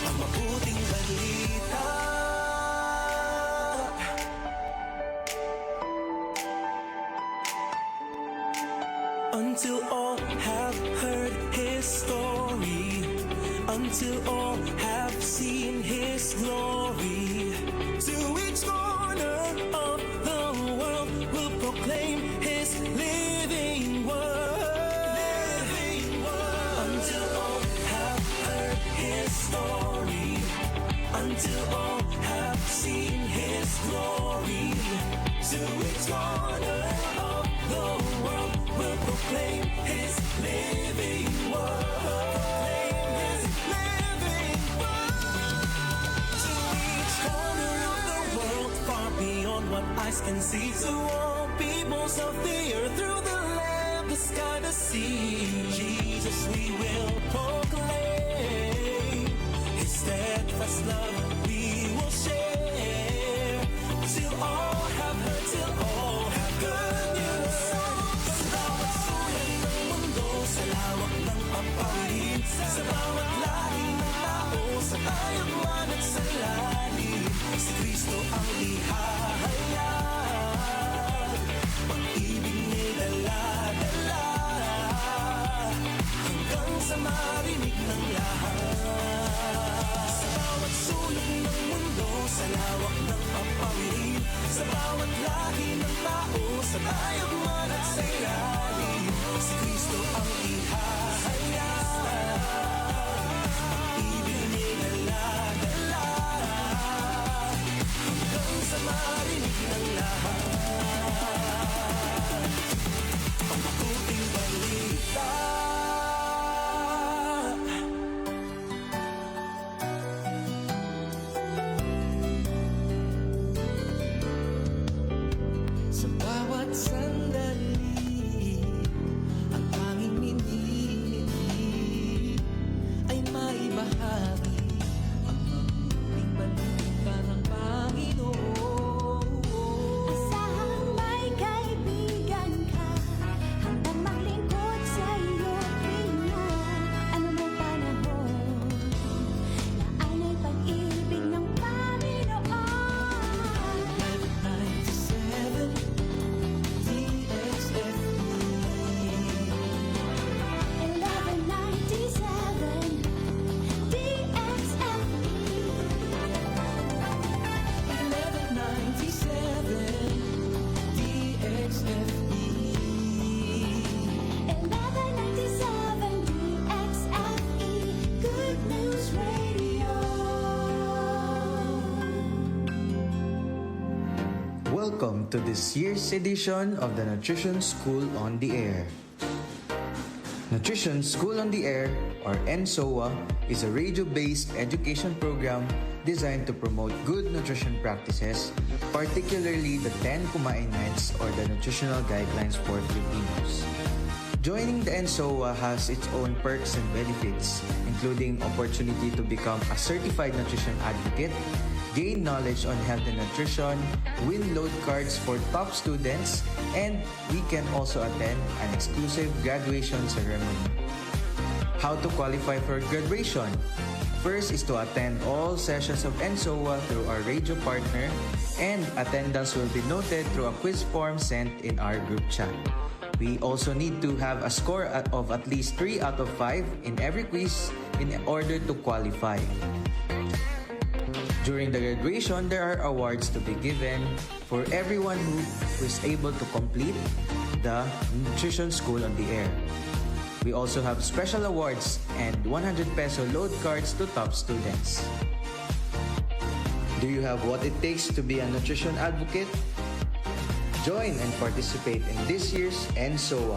ang mabuting balita. Until all have heard His story, until all have seen His glory, to each corner of the world will proclaim His living word. Until all have heard His story, until all have seen His glory, to each corner of the world will proclaim His living word. Proclaim His living word. To each corner of the world, far beyond what eyes can see, to all peoples of the earth, through the land, the sky, the sea, Jesus we will proclaim. His steadfast love we will share, till all have heard, till all have good news. Sa bawat sulay ng mundo, sa lawak ng papalit, sa bawat lahi ng tao, sa tayong man at sa lalim, si Kristo ang ihahayag, pag-ibig ni'y dala-dala, hanggang sa marinig ng lahat. Sa bawat sulok ng mundo, sa lawak ng papalit, sa bawat lahi ng tao, sa tayong man at sa ilalim, si Kristo ang ihahayag, pag-ibig ni'y dala-dala, hanggang sa marinig ng lahat. Ang mabuting balita. Sa bawat sandali, ang tanging minili ay maibahagi ang mabuting balita ng Panginoon. Asahang may kaibigan ka, handang maglingkod sa iyong pinya. Ano mo panahon, naanay pag-ibig ng Panginoon. 97 DXFE. 1197 DXFE. 1197 DXFE. 1197 DXFE, Good News Radio. Welcome to this year's edition of the Nutrition School on the Air. Nutrition School on the Air, or NSOA, is a radio-based education program designed to promote good nutrition practices, particularly the 10 Kumain Nights or the nutritional guidelines for Filipinos. Joining the NSOA has its own perks and benefits, including opportunity to become a certified nutrition advocate, gain knowledge on health and nutrition, win load cards for top students, and we can also attend an exclusive graduation ceremony. How to qualify for graduation? First is to attend all sessions of NSOA through our radio partner, and attendance will be noted through a quiz form sent in our group chat. We also need to have a score of at least 3 out of 5 in every quiz in order to qualify. During the graduation, there are awards to be given for everyone who is able to complete the Nutrition School on the Air. We also have special awards and 100 peso load cards to top students. Do you have what it takes to be a nutrition advocate? Join and participate in this year's NSOA.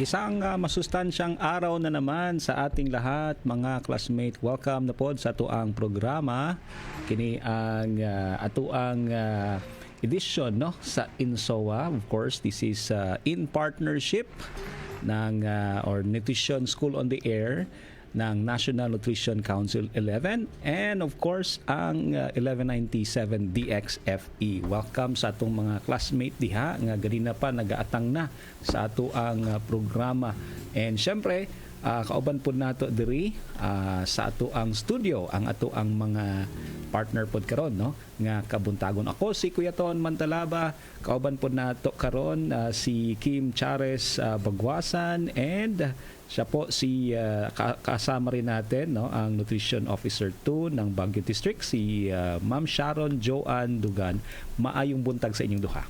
Isang masustansyang araw na naman sa ating lahat, mga classmate. Welcome na po sa atuang programa. Kini ang atuang edition no sa INSOA. Of course, this is in partnership ng or Nutrition School on the Air ng National Nutrition Council 11 and of course ang 1197 DXFE. Welcome sa atong mga classmate diha nga ganina pa nagaatang na sa ato ang programa. And syempre kauban po nato diri sa ato ang studio ang ato ang mga partner pod karon no nga kabuntagon. Ako si Kuya Ton Mantalaba, kauban pod nato karon si Kim Chares Bagwasan and siya po si kasama rin natin no ang Nutrition Officer 2 ng Baguio District si Ma'am Sharon Joanne Dugan. Maayong buntag sa inyong duha.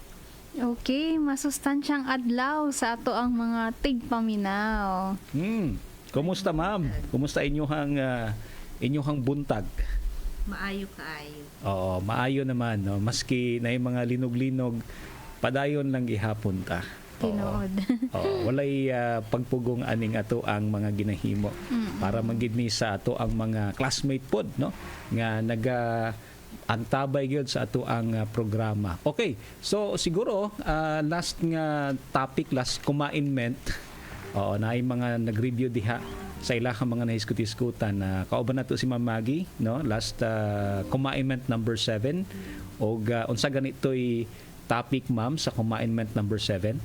Okay, masustansyang adlaw sa ato ang mga tigpaminaw. Kumusta ma'am? Kumusta inyong buntag? Maayo kaayo. Oo, maayo naman no. Maski na yung mga linog-linog padayon lang gihapon ta. Tinuod. Oo, walay pagpugong aning ato ang mga ginahimo para magidni sa ato ang mga classmate pod no nga antabay gyud sa ato ang programa. Okay, so siguro last nga topic, last kumainment. Oo, naay mga nag-review diha sa ilahang mga nahiskut-iskutan. Kauban nato si Ma'am Maggie no last kumainment number 7 og unsa ganitoy topic ma'am sa kumainment number 7?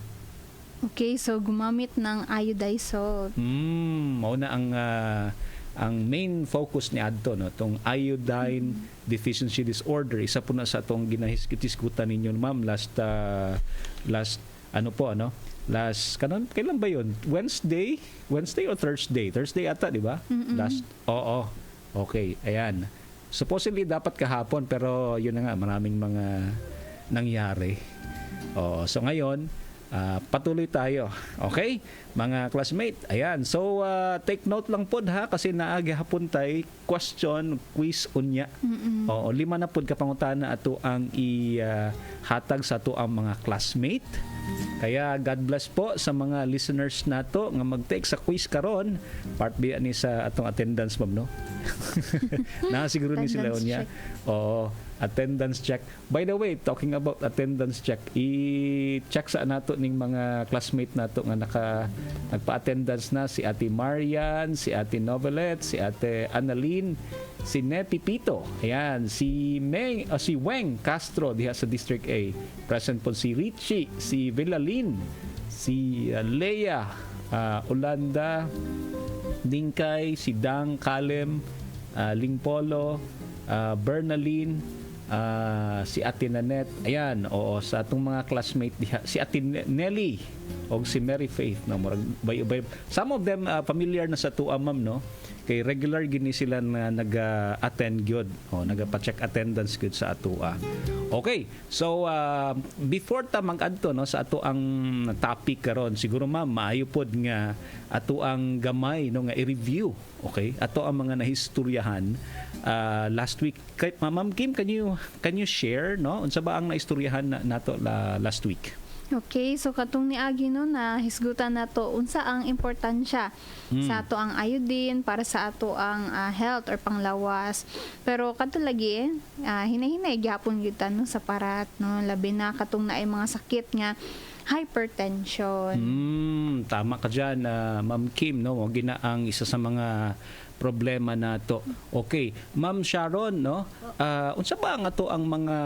Okay, so gumamit ng iodized salt. Mao na ang main focus ni adto no tong iodine deficiency disorder. Isa po na sa atong ginahiskut-iskutan ninyo ma'am last last kailan ba yun? Wednesday or Thursday ata di ba? Last okay, ayan, supposedly dapat kahapon pero yun na nga maraming mga nangyari. So ngayon patuloy tayo. Okay? Mga classmate, ayan. So, take note lang pod ha kasi naagi hapon tay question, quiz unya. Oo, 5 na pod kapangutana ato ang ihatag sa ato ang mga classmate. Kaya God bless po sa mga listeners nato nga mag-take sa quiz karon. Part B ani sa atong attendance ma'am no. Na siguro ni sila unya. Oo, attendance check. By the way, talking about attendance check, i-check sa nato ning mga classmate nato nga nagpa-attendance na si Ate Marian, si Ate Novelet, si Ate Annalyn, si Neti Pito, ayan, si Weng Castro diha sa District A. Present po si Richie, si Villalin, si Leia Olanda, Dingkay, si Dang Kalem, Lingpolo, Bernalyn, si Ate Nanette, ayan, oo, sa atong mga classmate diha, si Ate Nelly o si Mary Faith no, some of them familiar na sa tuwa ma'am no, kay regular gini sila na nag-attend gyud o nagpa-check attendance gyud sa atua. Okay, so before ta mag-adto no sa ato ang topic karon, siguro ma'am maayo pod nga ato ang gamay no nga i-review, okay, ato ang mga nahistoryahan last week. Kay Ma'am Kim, can you share no unsa ba ang naistoryahan nato last week? Okay, so katong niagi no na hisgutan nato unsa ang importansya sa ato ang iodine para sa ato ang health or panglawas. Pero kadto lagi hinahinay gyapon gyud ta no sa parat no labi na katong naay mga sakit nga hypertension. Tama ka diyan Ma'am Kim no, mo gina ang isa sa mga problema nato. Okay, Ma'am Sharon no, unsa ba nga to ang mga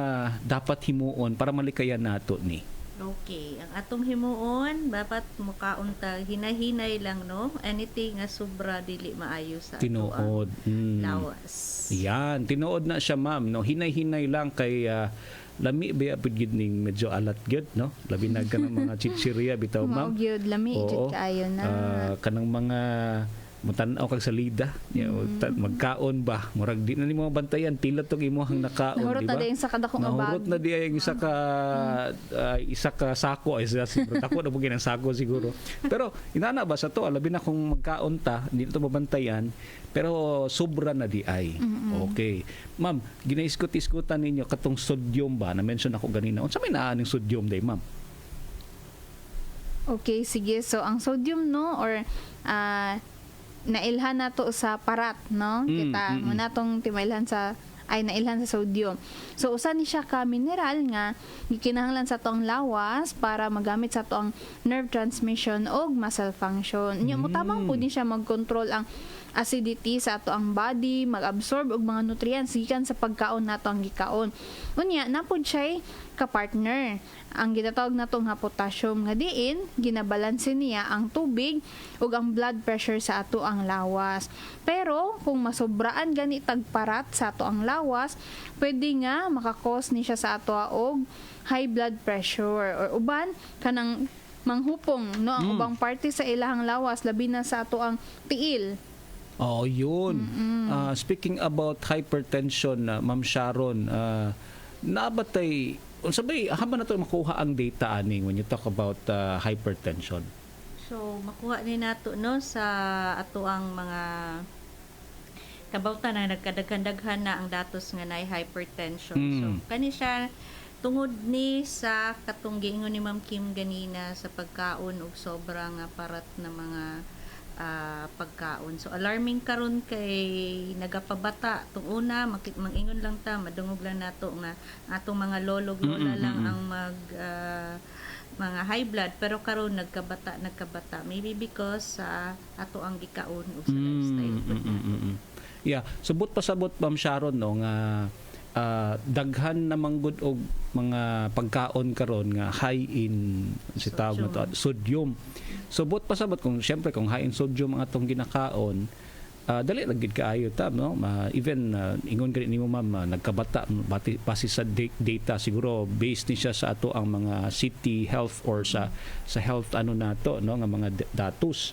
dapat himuon para malikayan nato ni? Okay, ang atong himuon dapat mukaon ta hinahinay lang no. Anything nga sobra dili maayo sa tinuod. Lawas. Yan, tinuod na siya ma'am no. Hinay-hinay lang kay lami ba pud gid ning medyo alat gyud no. Labi na ka ng mga chichirya bitaw ma'am. Mao gyud lami jud kaayo na. Kanang mga mutan-aw kag salida magkaon ba murag di na nimo bantayan pila tong imong nakaon Nahurot di ba? na din sa kadakong abag. Nahurot na di ang isa ka sako ay siguro ako na bugin ang sako siguro. Pero inana ba sa to labi na kung magkaon ta hindi to mabantayan pero sobra na di ay. Okay. Ma'am, ginaiskot-iskutan ninyo katong sodium ba na mention ako ganina. Unsa may naa ning sodium day ma'am? Okay, sige. So ang sodium no or nailhan nato sa parat no kita mo natong timailhan sa nailhan sa sodium. So usa ni siya ka mineral nga gikinahanglan sa atong lawas para magamit sa atong nerve transmission og muscle function. Nya mo tamang pud ni siya mag-control ang acidity sa ato ang body, mag-absorb og mga nutrients gikan sa pagkaon nato ang gikaon. Unya napud siya ka-partner. Ang ginatawag nato nga potassium nga diin ginabalanse niya ang tubig ug ang blood pressure sa ato ang lawas. Pero kung masobraan gani tagparat sa ato ang lawas, pwede nga makakos ni siya sa ato og high blood pressure or uban kanang manghupong no ang ubang parte sa ilahang lawas labi na sa ato ang tiil. Oh, yun. Speaking about hypertension, Ma'am Sharon, nabatay, sabay, haba na ito makuha ang data aning when you talk about hypertension. So makuha ni nato no sa ato ang mga kabautan na nagkadaghan na ang datos nga naay hypertension. So kani siya tungod ni sa katong giingon ni Ma'am Kim ganina sa pagkaon ug sobra nga parat na mga pagkaon. So alarming karon kay nagapabata tong una mangingon lang ta madungog lang nato nga atong mga lolog lola lang ang mga high blood pero karon nagkabata maybe because sa ato ang gikaon ug sa lifestyle. Yeah, subot pasabot Ma'am Sharon no nga daghan na manggod og mga pagkaon karon nga high in si tawag na to sodium. Subot pasabot kung syempre kung high in sodium ang atong ginakaon, dali lang gid kaayo ta no. Even ingon gani nimo ma'am nagkabata base sa data siguro based ni siya sa ato ang mga city health or sa health ano nato no nga mga datos.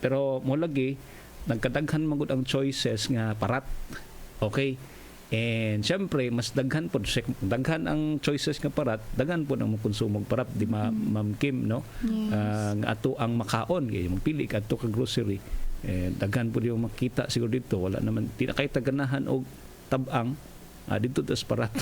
Pero mo lagi nagkadaghan magud ang choices nga parat. Okay? And syempre mas daghan ang choices nga parat, daghan po ang konsumog parat di Ma'am Kim no. Yes. Nga ato ang makaon kay magpili ka ato ka grocery. Daghan po yung makita siguro dito wala naman di na kay taganahan og tabang dito tas parat.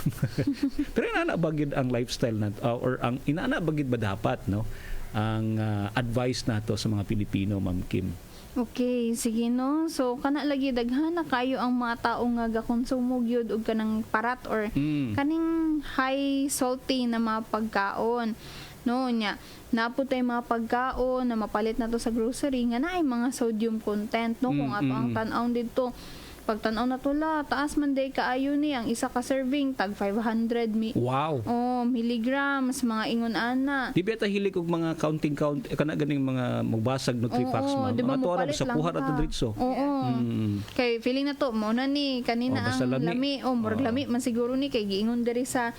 Pero inaana bagid ang lifestyle na or ang inaana bagid ba dapat no ang advice nato sa mga Pilipino Ma'am Kim. Okay, sige no. So kana lagi daghan na kayo ang mga tao nga gakonsumo gyud og kanang parat or kaning high salty na mga pagkaon. No nya, naputay mga pagkaon na mapalit na to sa grocery nga naay mga sodium content no kung ato ang tan-aw dito. Pag tan-aw na tula, taas man day kaayo ni ang isa ka serving tag 500 Wow. milligrams mga ingon ana. Di ba ta hilig og mga counting kana ganing mga magbasag Nutrifacts ma'am. Di ba Mga tuwa mopalit sa lang kuha ka? ra diretso. Oo. Kay feeling na to mo na ni kanina basta ang lami. murag lami man siguro ni kay giingon diri sa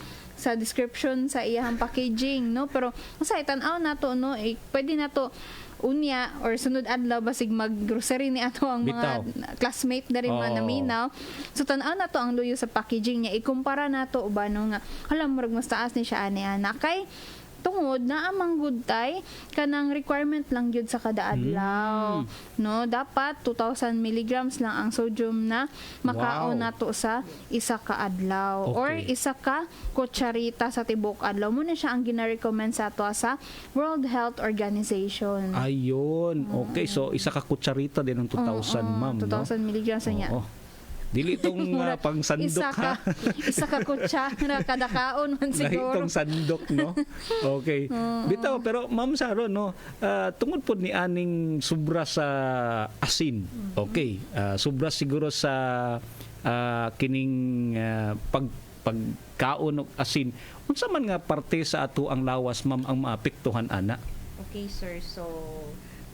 description sa iyang packaging no pero usay tan-aw nato no pwede na to unya or sunod adlaw basig mag-grocery ni ato ang mga classmate na rin mga naminaw. So tan-aw na to ang luyo sa packaging niya. Ikumpara na to ubano nga halam murag mas taas ni siya ani ana kay tungod na amang good tay kanang requirement lang gyud sa kada adlaw no dapat 2,000 milligrams lang ang sodium na makaon nato sa isa ka adlaw or isa ka kutsarita sa tibok adlaw mo na siya ang gina-recommend sa ato sa World Health Organization. Ayun. Okay, so isa ka kutsarita din ng 2,000 ma'am 2,000 milligrams niya. Dili itong pang sandok ha. Isa ka kutsara kada kaon man siguro. Itong sandok no. Okay. Bitaw pero Ma'am Sharon no, tungod pod ni aning sobra sa asin. Okay. Sobra siguro sa kining pagkaon og asin. Unsa man nga parte sa ato ang lawas ma'am ang maapektuhan ana? Okay sir, so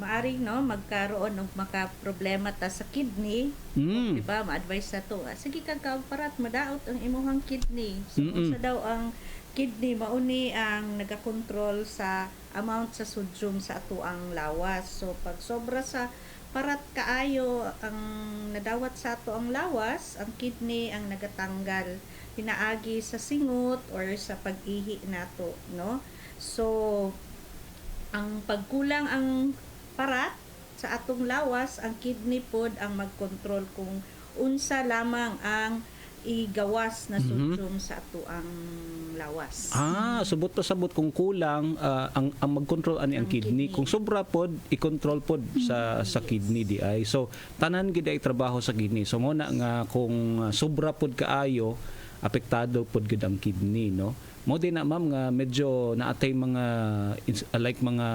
maaring no magkaroon og maka-problema ta sa kidney. Di ba? Ma-advise na to. Sige kag parat madaot ang imong kidney. So sa daw ang kidney mauni ang nagakontrol sa amount sa sodium sa ato ang lawas. So pag sobra sa parat kaayo ang nadawat sa ato ang lawas, ang kidney ang nagatanggal pinaagi sa singot or sa pag-ihi nato, no? So ang pagkulang ang parat sa atong lawas, ang kidney pod ang magkontrol kung unsa lamang ang igawas na sodium sa ato ang lawas. Subot pa sabot kung kulang ang magkontrol ani ang kidney. Kung sobra pod i-control pod sa kidney di ay. So tanan gid ay trabaho sa kidney. So mo na nga kung sobra pod kaayo apektado pod gid ang kidney no. mo din na ma'am nga medyo naatay mga like mga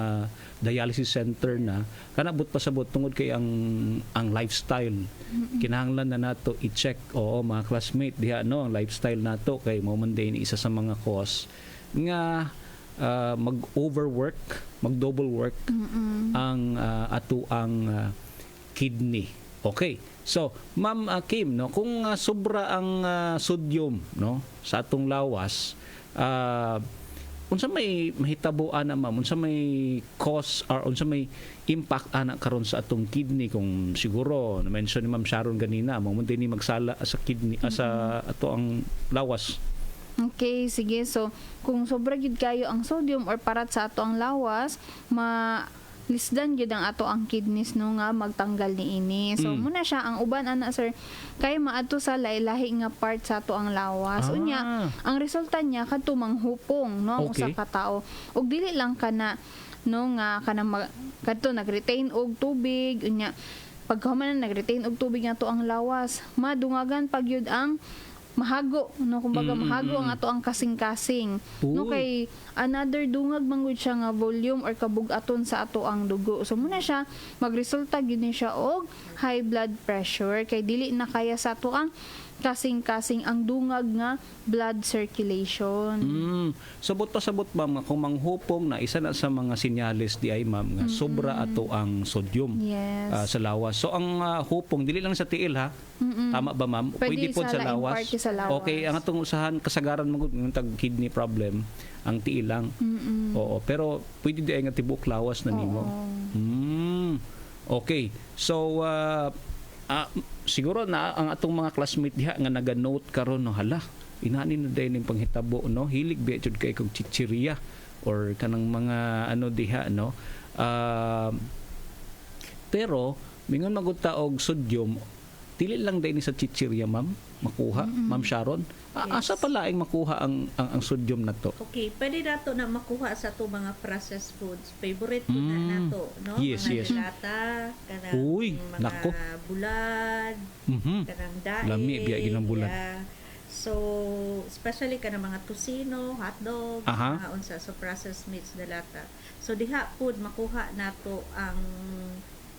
dialysis center na kanabot pasabot tungod kay ang lifestyle. Kinahanglan na nato i-check mga classmate diha no ang lifestyle nato kay mo man din isa sa mga cause nga mag-overwork, mag-double work ang ato ang kidney. Okay. So, Ma'am Kim, no, kung sobra ang sodium no sa atong lawas, unsa may mahitabuan na ma'am, unsa may cause or unsa may impact ana karon sa atong kidney kung siguro na-mention ni Ma'am Sharon ganina mo din ni magsala sa kidney sa ato ang lawas. Okay, sige. So, kung sobra gid kayo ang sodium or parat sa ato ang lawas, lisdan gyud ang ato ang kidneys no nga magtanggal niini. So muna siya ang uban ana sir kay maadto sa lahi-lahi nga part sa ato ang lawas. Unya, ang resulta niya kadto manghupong no ang usa ka tawo. Ug dili lang kana no nga kadto nag-retain og tubig unya pagkahuman na nag-retain og tubig nga ato ang lawas, madungagan pag yun ang mahago no kumbaga mahago ang ato ang kasing-kasing no kay another dungag manggod siya nga volume or kabug-aton sa ato ang dugo. So muna siya magresulta gyud ni siya og high blood pressure kay dili na kaya sa ato ang kasing-kasing ang dungag nga blood circulation. Sabot ma'am kung manghupong na isa na sa mga senyales di ay ma'am nga sobra ato ang sodium sa lawas. So ang hupong dili lang sa tiil ha. Tama ba ma'am? Pwede po sa lawas. Okay, ang atong usahan kasagaran mo ng tag kidney problem ang tiil lang. Oo, pero pwede di ay nga tibok lawas na nimo. Okay. So siguro na ang atong mga classmate diha nga naga-note karon no hala inani na day ning panghitabo no hilig ba jud kay kog chichirya or kanang mga ano diha no pero mingon magudta og sodium dili lang day ni sa chichirya ma'am makuha Ma'am Sharon asa pala ang makuha ang sodium nato. Okay, pwede nato na makuha sa to mga processed foods. Favorite food na nato, no? Yes, mga yes. dilata, kanang mga nako. bulad, kanang daig. Lami biya ginang bulad. Yeah. So, especially kanang mga tusino, hotdog, mga unsa so processed meats dilata. So diha food makuha nato ang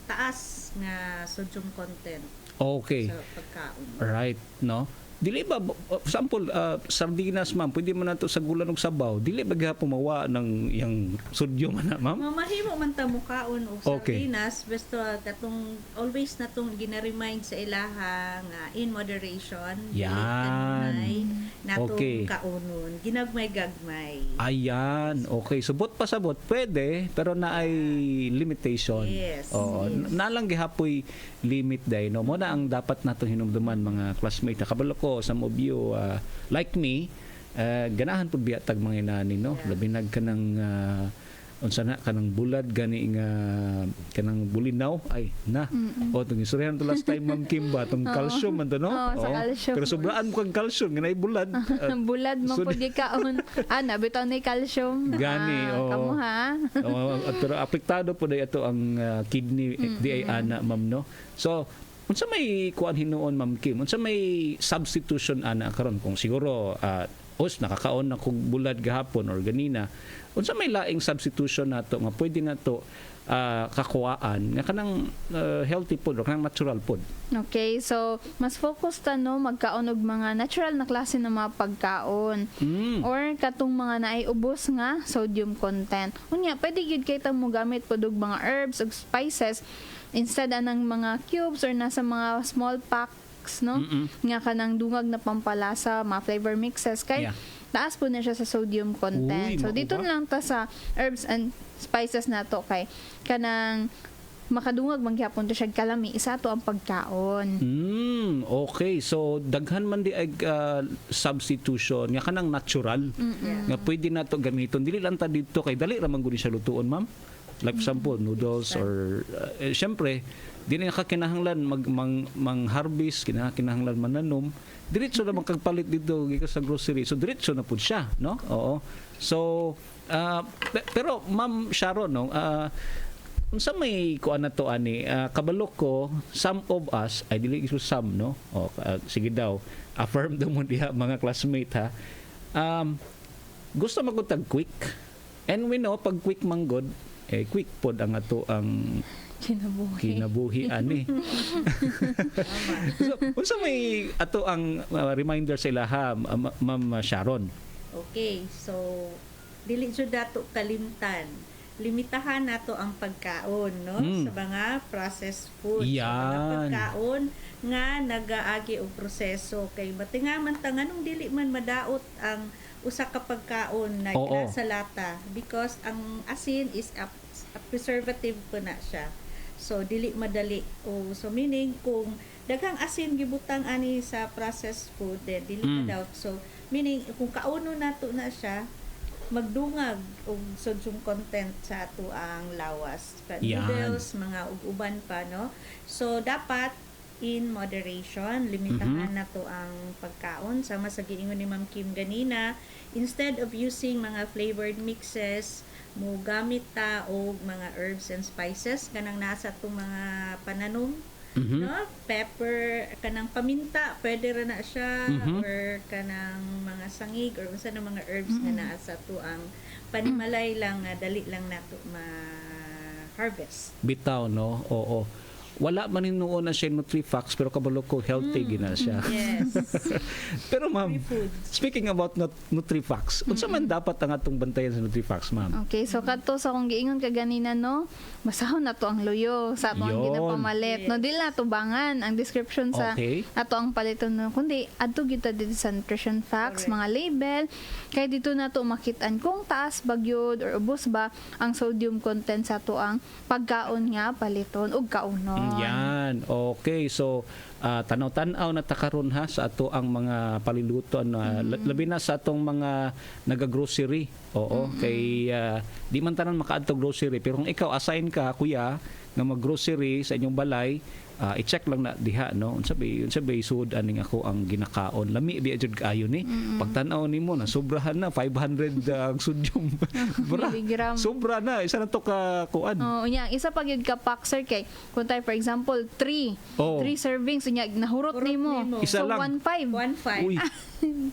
taas nga sodium content. Okay. Sa pagkaon. Right, no? Dili ba example sardinas ma'am, pwede man nato sa gulan og sabaw. Dili ba gyapon mawa ng yang sodium na ma'am? Mahimo man ta mukaon og sardinas basta katong always natong gina-remind sa ilaha nga in moderation. Yan. Natong kaunon, ginagmay-gagmay. Ayan, okay. So bot pasabot pwede pero na ay limitation. Yes. Nalang gihapoy limit day no. Mo na ang dapat natong hinumduman mga classmate. Kabalo ko some of you like me ganahan pud biya tag mga inani no labi nag kanang unsa na kanang bulad gani nga kanang bulinaw ay na tong istoryahan to last time Ma'am Kim ba tong calcium man to no pero sobraan mo kang calcium ganay bulad bulad mo pud gikaon bitaw ni calcium gani kamo ha pero apektado pud ato ang kidney di ay ana ma'am no so unsa may kuan hinuon Ma'am Kim? Unsa may substitution ana karon kung siguro nakakaon na kog bulad gahapon or ganina. Unsa may laing substitution nato nga pwede nato kakuhaan nga kanang healthy food or kanang natural food. Okay, so mas focus ta no magkaon og mga natural na klase ng mga pagkaon or katong mga naay ubos nga sodium content. Unya pwede gyud kay ta mo gamit pud og mga herbs ug spices instead anang mga cubes or nasa mga small packs no nga kanang dungag na pampalasa mga flavor mixes kay taas po na siya sa sodium content. So dito lang ta sa herbs and spices nato kay kanang makadungag mangyapon to siya kalami isa to ang pagkaon. Okay, so daghan man di ag substitution nga kanang natural nga pwede nato gamiton dili lang ta dito kay dali ra man gud siya lutuon ma'am. Like for example, noodles or syempre, di na kakinahanglan mang-harvest, kinahanglan mananom. Diretso na magkagpalit dito sa grocery. So diretso na pud siya, no? Oo. So pero Ma'am Sharon, no, unsa may kuan na to ani kabalo ko some of us ay dili iso some no sige daw affirm daw mo diha mga classmate ha gusto magutag quick. And we know pag quick manggod, quick pod ang ato ang kinabuhi ani. So, unsa may ato ang reminder sa ilaha, Ma'am Sharon? Okay, so dili jud dato kalimtan. Limitahan nato ang pagkaon, no? Sa mga processed food. Sa mga Yan. pagkaon nga nagaagi og proseso kay matingaman ta nganong dili man madaot ang usa ka pagkaon na Oo. sa lata because ang asin is a preservative po na siya. So dili madali. So meaning kung daghang asin gibutang ani sa processed food, dili madaot. So meaning kung kauno nato na siya, magdungag og sodium content sa ato ang lawas. Yan. Noodles, mga uban pa, no? So dapat in moderation, limitahan na to ang pagkaon. Sama sa giingon ni Ma'am Kim ganina, instead of using mga flavored mixes, mo gamit ta og mga herbs and spices kanang nasa tong mga pananom, no? Pepper, kanang paminta, pwede ra na siya, or kanang mga sangig or unsa na mga herbs nga naa sa to ang panimalay lang nga dali lang nato ma-harvest. Bitaw, no? Oo. Wala man hinuon na siya Nutrifax pero kabalo ko healthy gina siya. Yes. Pero ma'am, Free foods. speaking about Nutrifax, unsa man dapat ang atong bantayan sa Nutrifax, ma'am? Okay, so kadto sa kung giingon ka ganina, no, basahon na to ang luyo sa ato ang Yun. ginapamalit, no, dili na to bangan ang description sa Okay. ato ang paliton, no, kundi adto kita dito sa nutrition facts, Correct. mga label, kay dito na to makitaan kung taas bagyod or ubos ba ang sodium content sa ato ang pagkaon nga paliton ug kaunon. Yan. Okay. So, tanaw-tanaw na takaron ha sa ato ang mga paliluton. Labi na sa atong mga naga-grocery. Oo. Kay di man tanan makaadto grocery. Pero kung ikaw assign ka, kuya, nga mag-grocery sa inyong balay, i-check lang na diha, no? Unsa bay sud aning ako ang ginakaon. Lami bi jud kaayo ni. Pagtan-aw nimo na sobrahan na 500 ang sodium. Bra. Miligram. Sobra na. Isa na to ka kuan. Oh, unya isa pa gyud ka pack sir kay kung tayo for example 3 Oh. servings unya nahurot Hurot nimo. nimo. Isa So lang. 1.5. 1.5. Uy.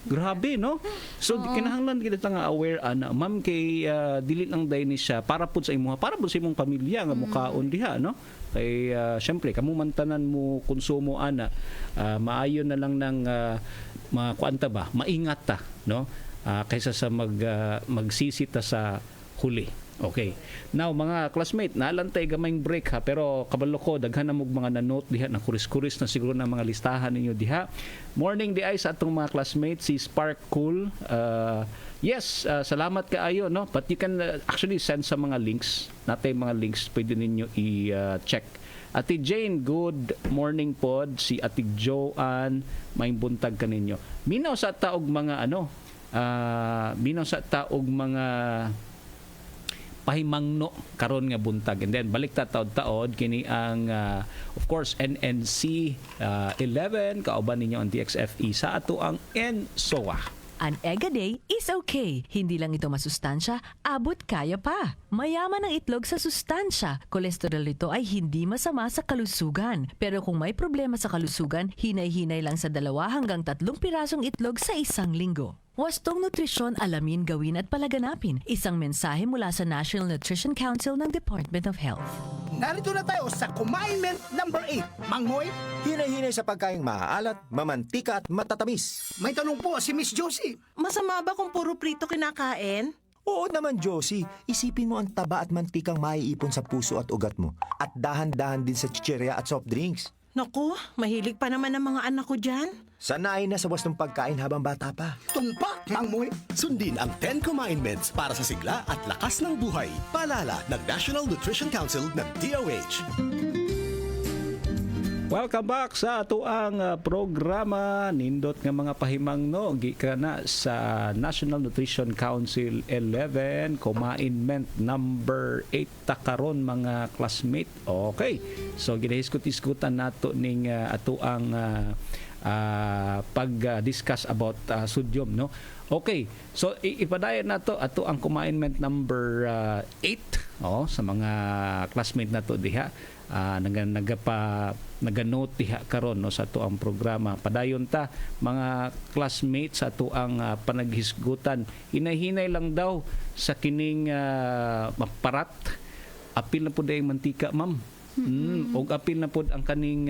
Grabe, no? So kinahanglan kita nga aware ana, ma'am, kay dili lang day ni siya para pud sa imong pamilya nga mukaon diha, no? Kay syempre kamo man tanan mo konsumo ana, maayo na lang ng makuanta ba, maingat ta, no? Kaysa sa magsisita sa huli. Okay. Now, mga classmate, naalantay gamayng break ha, pero kabalo ko, daghan na mong mga na-note diha, na kuris-kuris na siguro na mga listahan ninyo diha. Morning di ay sa atong mga classmates, si Spark Cool. Yes, salamat kaayo, no? But you can actually send sa mga links. Natay mga links, pwede ninyo i-check. Ate Jane, good morning pod. Si Ate Joanne, may buntag kaninyo. Minaw sa taog mga minaw sa taog mga pahimangno karon nga buntag, and then balik ta taod-taod kini ang of course NNC 11 kauban ninyo ang DXFE sa ato ang NSOA. An egg a day is okay. Hindi lang ito masustansya, abot kaya pa. Mayaman ang itlog sa sustansya. Kolesterol nito ay hindi masama sa kalusugan. Pero kung may problema sa kalusugan, hinay-hinay lang sa 2 hanggang 3 pirasong itlog sa isang linggo. Wastong nutrisyon, alamin, gawin at palaganapin. Isang mensahe mula sa National Nutrition Council ng Department of Health. Narito na tayo sa Kumainment number 8. Manghoy, Hinay-hinay sa pagkaing maaalat, mamantika at matatamis. may tanong po si Miss Josie. Masama ba kung puro prito kinakain? Oo naman, Josie. Isipin mo ang taba at mantikang maiipon sa puso at ugat mo. At dahan-dahan din sa chichirya at soft drinks. Naku, mahilig pa naman ang mga anak ko dyan. Sanayin na sa wastong pagkain habang bata pa. Tumpak, Manghoy. Sundin ang 10 Commandments para sa sigla at lakas ng buhay. Paalala ng National Nutrition Council ng DOH. Welcome back sa ato ang programa nindot nga mga pahimangno gikan na sa National Nutrition Council 11 Commandment number 8 ta karon mga classmate. Okay. So ginahiskut-iskutan nato ning ato ang pag-discuss about sodium, no? Okay. So ipadayon nato ato ang Commandment number 8 sa mga classmate nato diha. naganote diha karon no sa ato ang programa. Padayon ta mga classmates sa ato ang panaghisgutan. Hinay-hinay lang daw sa kining maparat. Apil na pud ay mantika, ma'am. Og apil na pud ang kaning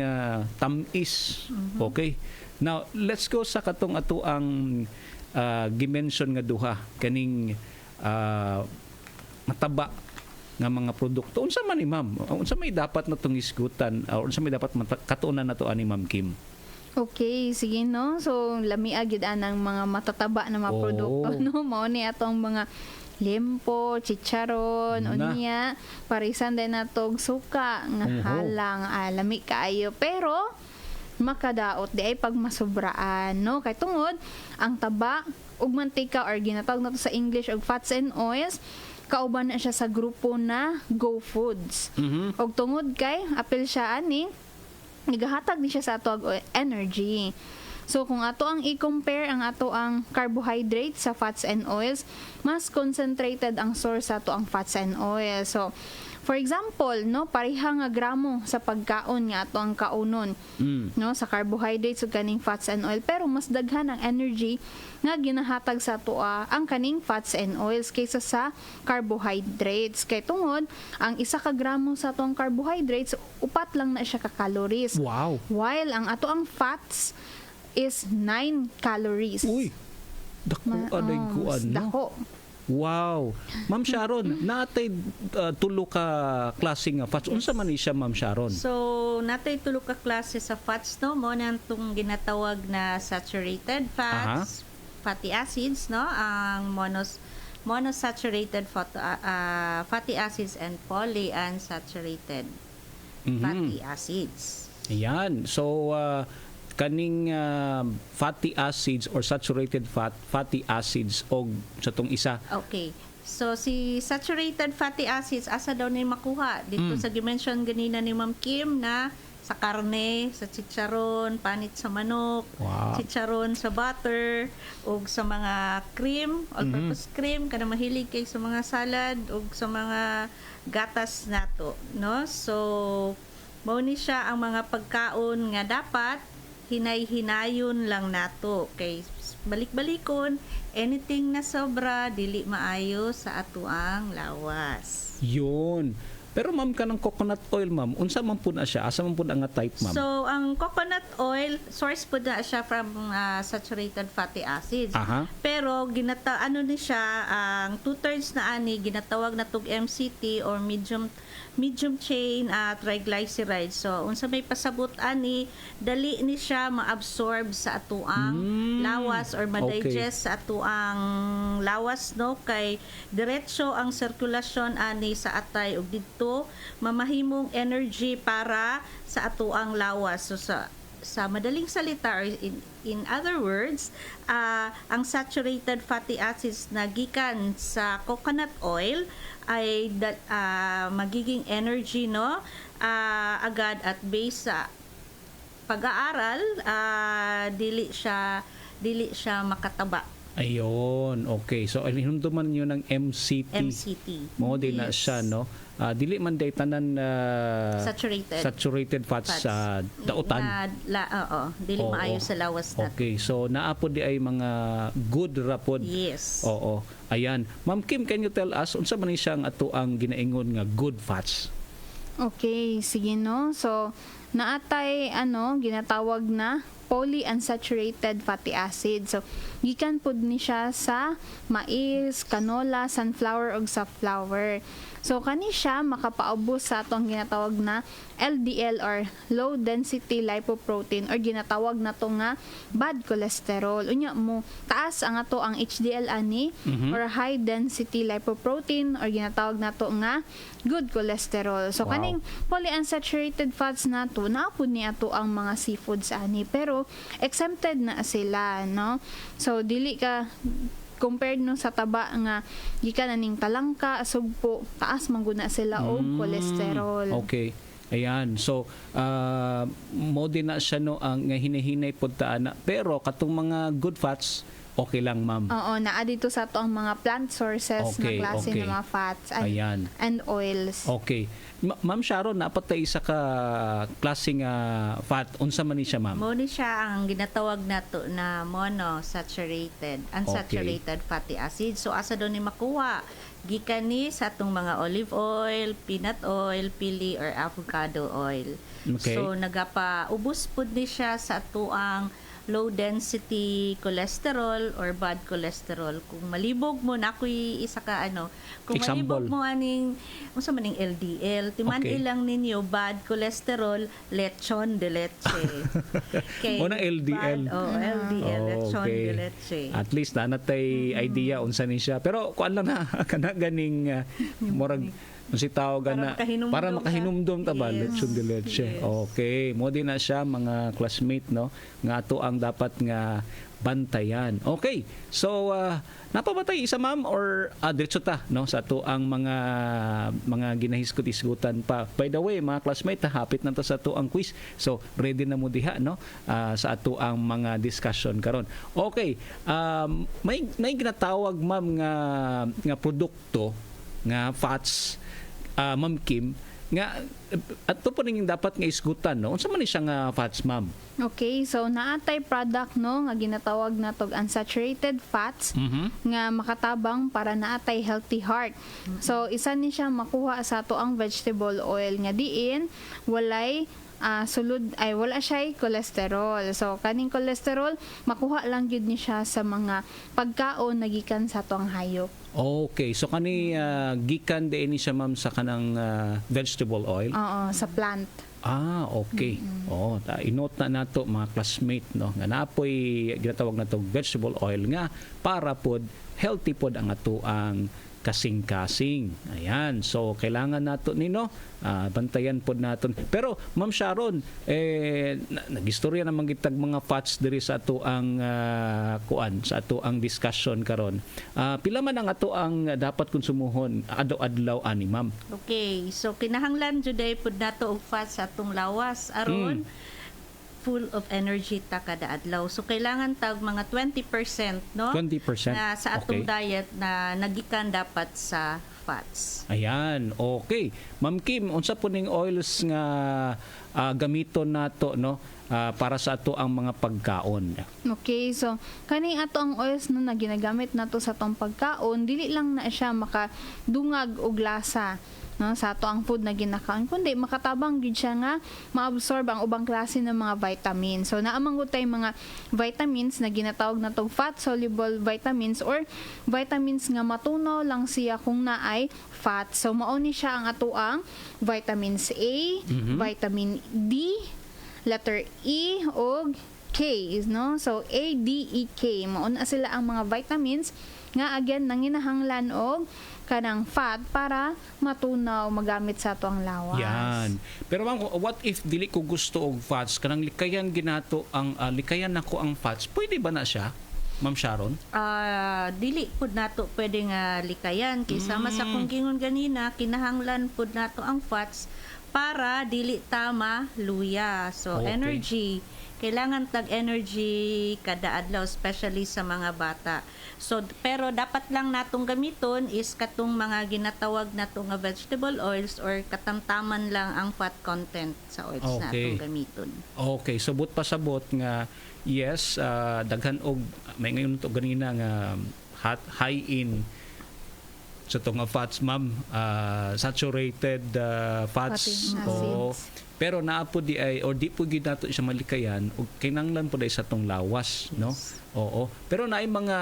tamis. Okay. Now, let's go sa katong ato ang gimension nga duha kaning mataba nga mga produkto. Unsa man ni ma'am? Unsa may dapat natong isgutan or unsa may dapat katuunan nato ani Ma'am Kim? Okay, sige no. So lami agid anang mga matataba na mga produkto no. Mao ni atong mga limpo, chicharon, unya, parisan din natog suka nga halang lami kaayo. Pero makadaot di ay pag masubraan no. Kay tungod ang taba ug mantika or ginatawag nato sa English og fats and oils, kauban na siya sa grupo na Go Foods. Og tungod kay apil siya ani nagahatag ni siya sa ato og energy. So kung ato ang i-compare ang ato ang carbohydrates sa fats and oils, mas concentrated ang source sa ato ang fats and oils. So for example, no, pareha nga gramo sa pagkaon nga ato ang kaunon, no, sa carbohydrates ug kaning fats and oil, pero mas daghan ang energy nga ginahatag sa ato ang kaning fats and oils kaysa sa carbohydrates. Kay tungod ang 1 ka gramo sa ato ang carbohydrates, upat lang na siya ka calories. Wow. While ang ato ang fats is 9 calories. Uy. Dako aday kuan no. Dako. Wow. Ma'am Sharon, natay tulo ka klase nga fats. Unsa man ni siya, Ma'am Sharon? So, natay tulo ka klase sa fats, no? Mo na itong ginatawag na saturated fats, fatty acids, no? Ang monosaturated fatty acids and polyunsaturated fatty acids. Ayan. So, kaning fatty acids or saturated fatty acids og sa tong isa. Okay. So si saturated fatty acids asa daw ni makuha dito sa gimension ganina ni Ma'am Kim na sa karne, sa chicharon, panit sa manok, chicharon sa butter, ug sa mga cream, all-purpose cream kada mahilig kay sa mga salad ug sa mga gatas nato, no? So mao ni siya ang mga pagkaon nga dapat hinay-hinayon lang nato kay balik-balikon anything na sobra dili maayo sa atuang lawas. Yun. Pero ma'am kanang coconut oil ma'am, unsa man pud na siya? Asa man pud ang nga type ma'am? So ang coconut oil source pud na siya from saturated fatty acids. Pero ano ni siya ang 2/3 na ani ginatawag na tug MCT or medium chain triglycerides. So unsa may pasabot ani dali ni siya maabsorb sa atuang lawas or ma-digest sa atuang lawas no kay diretso ang sirkulasyon ani sa atay ug didto mamahimong energy para sa atuang lawas. So sa madaling salita or in other words, ang saturated fatty acids na gikan sa coconut oil ay magiging energy no agad at base sa pag-aaral dili siya makataba. Ayun, okay. So hinumduman niyo ng MCT. Mo din na siya no. Dili man day tanan saturated fats sa dautan. Dili maayo sa lawas natin. Okay, so naapod di ay mga good rapod. Yes. Oo. Ayan. Ma'am Kim, can you tell us unsa man ni siyang ato ang ginaingon nga good fats? Okay, sige no. So naatay ginatawag na polyunsaturated fatty acid. So gikan pud ni siya sa mais, canola, sunflower ug safflower. So kani siya makapaubos sa atong ginatawag na LDL or low density lipoprotein or ginatawag na to nga bad cholesterol. Unya mo taas ang ato ang HDL ani or high density lipoprotein or ginatawag na to nga good cholesterol. So kaning polyunsaturated fats nato naapod ni ato ang mga seafoods ani pero exempted na sila no. So dili ka compared no sa taba nga gikan aning talangka, sugpo, taas man gud na sila og cholesterol. Okay. Ayan. So mo din na siya no ang nga hinahinay pud ta ana. Pero katong mga good fats okay lang, ma'am. Oo, naa dito sa to ang mga plant sources Okay, na klase okay. ng mga fats Ayan. and oils. Okay. Ma'am Sharon, napatay isa ka klaseng fat. Unsa man ni siya, ma'am? Mo ni siya ang ginatawag nato na monosaturated, unsaturated fatty acid. So asa do ni makuha? Gikan ni sa atong mga olive oil, peanut oil, pili or avocado oil. Okay. So nagapa-ubos pud ni siya sa atuang low density cholesterol or bad cholesterol. Kung malibog mo na ako'y isa ka kung Example. malibog mo aning unsa man ning LDL, timan Okay. ilang ninyo bad cholesterol, lechon de leche. Muna LDL. LDL, lechon de Okay. leche. At least na natay idea unsa ni siya. Pero kuan lang na kana ganing murag si tawag Para na makahinumdum para ka. makahinumdum ta ba Yes. lechon de leche. Yes. Okay, mo din na siya mga classmate no nga ato ang dapat nga bantayan. Okay. So napabatay isa, ma'am, or diretso ta no sa ato ang mga ginahiskot-isgutan pa. By the way, mga classmate, hapit na ta sa ato ang quiz. So ready na mo diha no sa ato ang mga discussion karon. Okay. May ginatawag, ma'am, nga produkto nga fats, Ma'am Kim, nga ato po rin dapat nga isgutan no. Unsa man ni siya nga fats, ma'am? Okay, so naatay product no nga ginatawag natog unsaturated fats nga makatabang para naatay healthy heart. So isa ni siya makuha sa ato ang vegetable oil nga diin walay wala siya cholesterol. So kaning cholesterol makuha lang gyud ni siya sa mga pagkaon nagikan sa atong hayop. Okay, so kani gikan din ni siya, ma'am, sa kanang vegetable oil. Oo, sa plant. Okay. I-note na nato mga classmate no nga napoy ginatawag nato vegetable oil nga para pod healthy pod ang ato ang kasing-kasing. Ayan. So, kailangan nato nino bantayan pod naton. Pero, Ma'am Sharon, nagistorya naman gitag mga fats diri sa ato ang sa ato ang discussion karon. Pila man ang ato ang dapat konsumuhon adlaw ani, ma'am? Okay, so kinahanglan juday pud nato og fats sa atong lawas aron full of energy ta kada adlaw. So kailangan tag mga 20%, no? 20%. Na sa atong Okay. diet na nagikan dapat sa fats. Ayan, okay. Ma'am Kim, unsa po ning oils nga gamiton nato no para sa ato ang mga pagkaon? Okay, so kaning ato ang oils no na ginagamit nato sa atong pagkaon, dili lang na siya makadungag og lasa no sa ato ang food na ginakaon, kundi makatabang gid siya nga maabsorb ang ubang klase ng mga vitamins. So naamang gud tay mga vitamins na ginatawag natog fat soluble vitamins or vitamins nga matunaw lang siya kung naay fat. So mao ni siya ang ato ang vitamins A, vitamin D, letter E ug K, no? So A, D, E, K mao na sila ang mga vitamins nga again nanginahanglan og kanang fat para matunaw magamit sa atong lawas. Yan. Pero ma'am, what if dili ko gusto og fats kanang likayan ginato ang likayan nako ang fats? Pwede ba na siya, Ma'am Sharon? Dili pud nato pwede nga likayan kay sama sa kung gingon ganina kinahanglan pud nato ang fats para dili tama luya. So Okay. energy, kailangan tag energy kada adlaw especially sa mga bata. So pero dapat lang natong gamiton is katong mga ginatawag nato nga vegetable oils or katamtaman lang ang fat content sa oils Okay. natong gamiton. Okay, so but pasabot nga yes, daghan og may ngayon to ganina nga high in sa to nga fats, ma'am, saturated fats. Fatty Oo. acids. Pero naapod di ay or di po gid nato siya malikayan ug kinanglan po dai sa tong lawas, no? Oo. Pero naay mga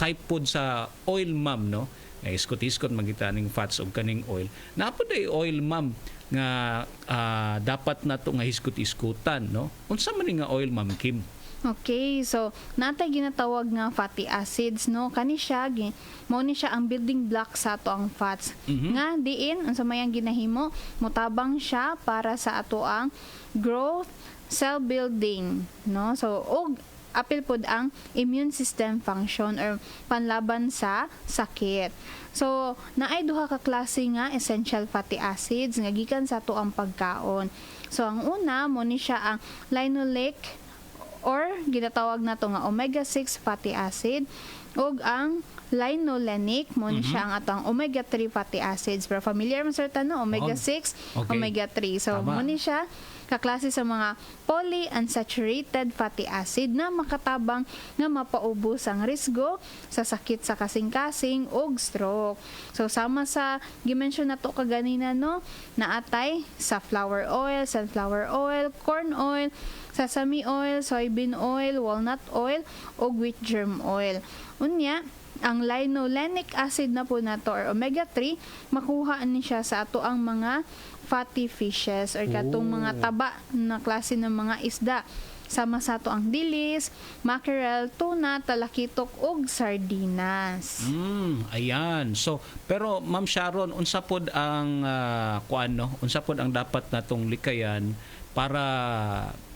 type pod sa oil, ma'am, no? Iskot-iskot magitaning fats ug kaning oil. Naapod dai oil, ma'am, nga dapat nato nga hiskot-iskutan, no? Unsa man ni nga oil, Ma'am Kim? Okay, so natay ginatawag nga fatty acids no kani siya mao ni siya ang building block sa ato ang fats. Nga diin unsa may ang ginahimo motabang siya para sa ato ang growth, cell building, no? So og apil pod ang immune system function or panlaban sa sakit. So naay duha ka klase nga essential fatty acids nga gikan sa ato ang pagkaon. So ang una mo ni siya ang linoleic or ginatawag nato nga omega-6 fatty acid ug ang linolenic mo ni siya ang atong omega-3 fatty acids. Pero familiar man sa no, omega-6, Okay. omega-3. So Tama. mo ni siya kaklase sa mga polyunsaturated fatty acid na makatabang nga mapaubos ang risgo sa sakit sa kasing-kasing ug stroke. So sama sa gimension nato kaganina no, naatay sa flower oil, sunflower oil, corn oil, sesame oil, soybean oil, walnut oil ug wheat germ oil. Unya, ang linolenic acid na po nato or omega-3 makuha ni siya sa ato ang mga fatty fishes or katong mga taba na klase ng mga isda sama sa ato ang dilis, mackerel, tuna, talakitok ug sardinas. Ayan. So, pero Ma'am Sharon, unsa pod ang unsa pod ang dapat natong likayan para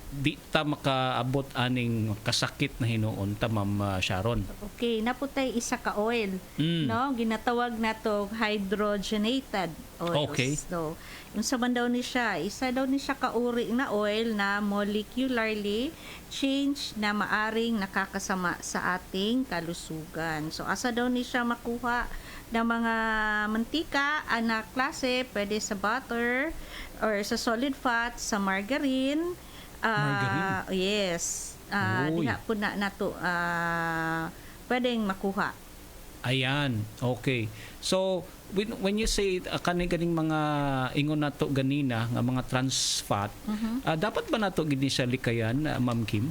di ta makaabot aning kasakit na hinuon ta, Ma'am Sharon? Okay, naputay isa ka oil, no? Ginatawag nato hydrogenated oils. Okay. So, unsa man daw ni siya? Isa daw ni siya ka uri na oil na molecularly change na maaring nakakasama sa ating kalusugan. So, asa daw ni siya makuha ng mga mantika, na klase, pwede sa butter or sa solid fat, sa margarine. Margarine? Yes. Uy. Diha po na nato pwedeng makuha. Ayan. Okay. So, when you say kani-ganing mga ingon nato ganina nga mga trans fat, dapat ba nato gini siya likayan, Ma'am Kim?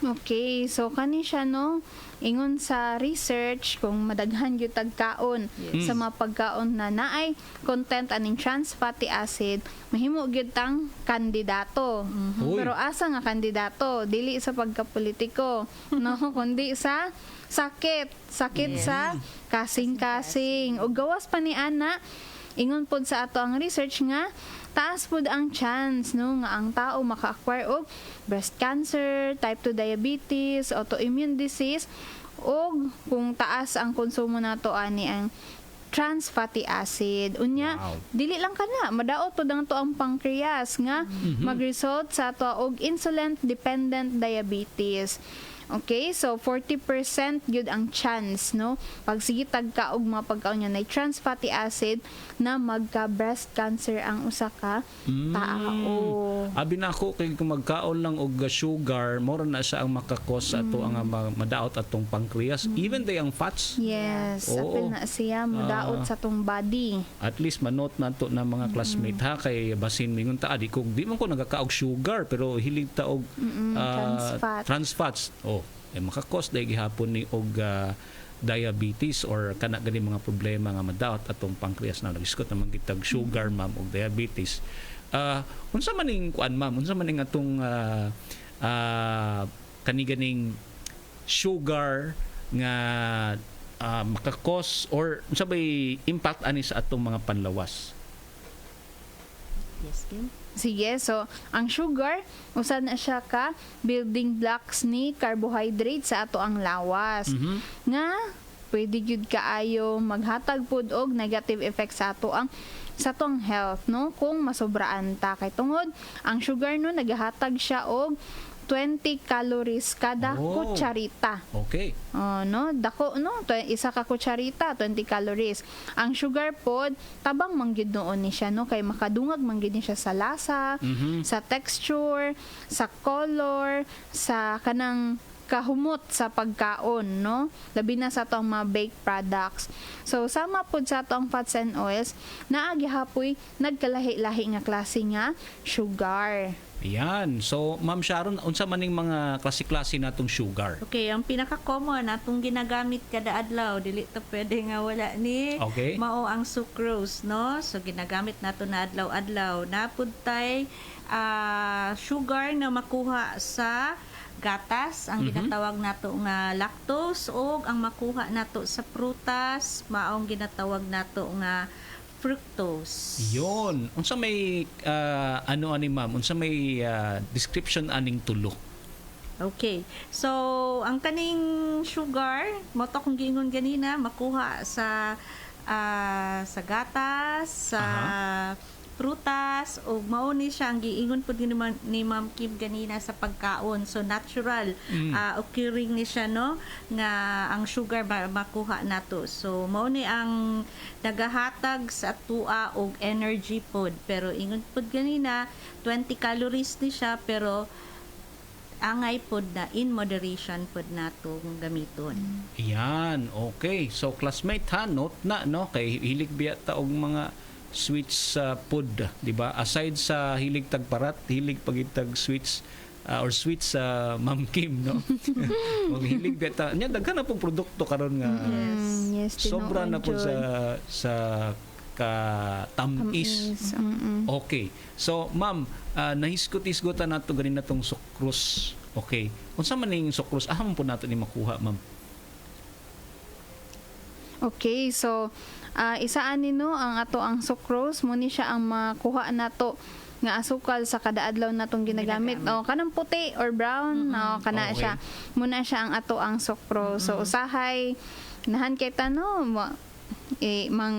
Okay, so kani siya no, ingon sa research kung madaghan gyud tag kaon sa mga pagkaon na naay content aning trans fatty acid, mahimo gyud tang kandidato. Uy. Pero asa nga kandidato, dili sa pagkapolitiko, no, kundi sa sakit sa kasing-kasing. Ug gawas pa ni ana, ingon pod sa ato ang research nga taas pod ang chance no nga ang tao maka-acquire og breast cancer, type 2 diabetes, autoimmune disease og kung taas ang konsumo nato ani ang trans fatty acid. Unya, Wow. dili lang kana madaot pod ang to ang pancreas nga mag-result sa ato og insulin dependent diabetes. Okay, so 40% yun ang chance, no? Pag sige tagka og mga pagkaon niya na trans fatty acid na magka-breast cancer ang usa ka tao. Abi na ako kay kung magkaon lang og sugar, more na siya ang makakos ato ang madaot atong pancreas, even day ang fats. Yes, Oo. apil na siya mudaot sa tong body. At least manot nato na mga classmate ha, kay basin mingon ta adi kung di man ko nagakaog sugar pero hilig ta og trans fats. Makakos dahil gihapon ni og diabetes or kana gani mga problema nga madaot atong pancreas na nagiskot naman kitag sugar, ma'am, og diabetes. Unsa man ning kuan, ma'am? Unsa man ning atong kani-ganing sugar nga makakos or unsa bay impact ani sa atong mga panlawas? Yes, Kim. Sige, so ang sugar, usa na siya ka building blocks ni carbohydrate sa ato ang lawas. Nga pwede gyud kaayo maghatag pud og negative effect sa ato ang sa tong health, no, kung masobraan ta kay tungod ang sugar no nagahatag siya og 20 calories kada kutsarita. Okay. No, dako no, isa ka kutsarita 20 calories. Ang sugar pod tabang manggid noon ni siya no kay makadungag manggid ni siya sa lasa, sa texture, sa color, sa kanang kahumot sa pagkaon, no? Labi na sa tong mga baked products. So, sama pod sa tong fats and oils, naagi hapoy nagkalahi-lahi nga klase nga sugar. Ayan. So, Ma'am Sharon, unsa man ning mga klase-klase natong sugar? Okay, ang pinaka-common atong ginagamit kada adlaw, dili ta pwede nga wala ni Okay. mao ang sucrose, no? So ginagamit nato na adlaw-adlaw. Napud tay sugar na makuha sa gatas, ang ginatawag nato nga lactose, o ang makuha nato sa prutas, maong ginatawag nato nga fructose. Yon. Unsa may ano ani, ma'am? Unsa may description aning tulo? Okay. So, ang kaning sugar, mo to kung giingon ganina, makuha sa gatas, sa prutas o mao ni siya ang giingon pud ni Ma'am Kim ganina sa pagkaon. So natural occurring ni siya no nga ang sugar makuha nato. So mao ni ang nagahatag sa tua og energy pod. Pero ingon pud ganina 20 calories ni siya pero angay pod na in moderation pod natong gamiton. Yan, okay. So classmate ha, note na no kay hilig biya ta og mga sweets food, di ba? Aside sa hilig tagparat, hilig pagitag sweets or sweets sa Ma'am Kim, no? Mag hilig biya ta. Nya daghan na pong produkto karon nga Yes, sobra na po tinuod sa tamis. Okay. So, ma'am, nahisgot-hisgotan nato ganin natong sukrus. Okay. Unsa man ning sukrus? Aham po nato ni makuha, ma'am. Okay, so isaan no ang ato ang sucrose mo ni siya ang makuha nato nga asukal sa kada adlaw natong ginagamit. O kanang puti or brown, no kana Okay. siya. Muna siya ang ato ang sucrose. So usahay nahan kay no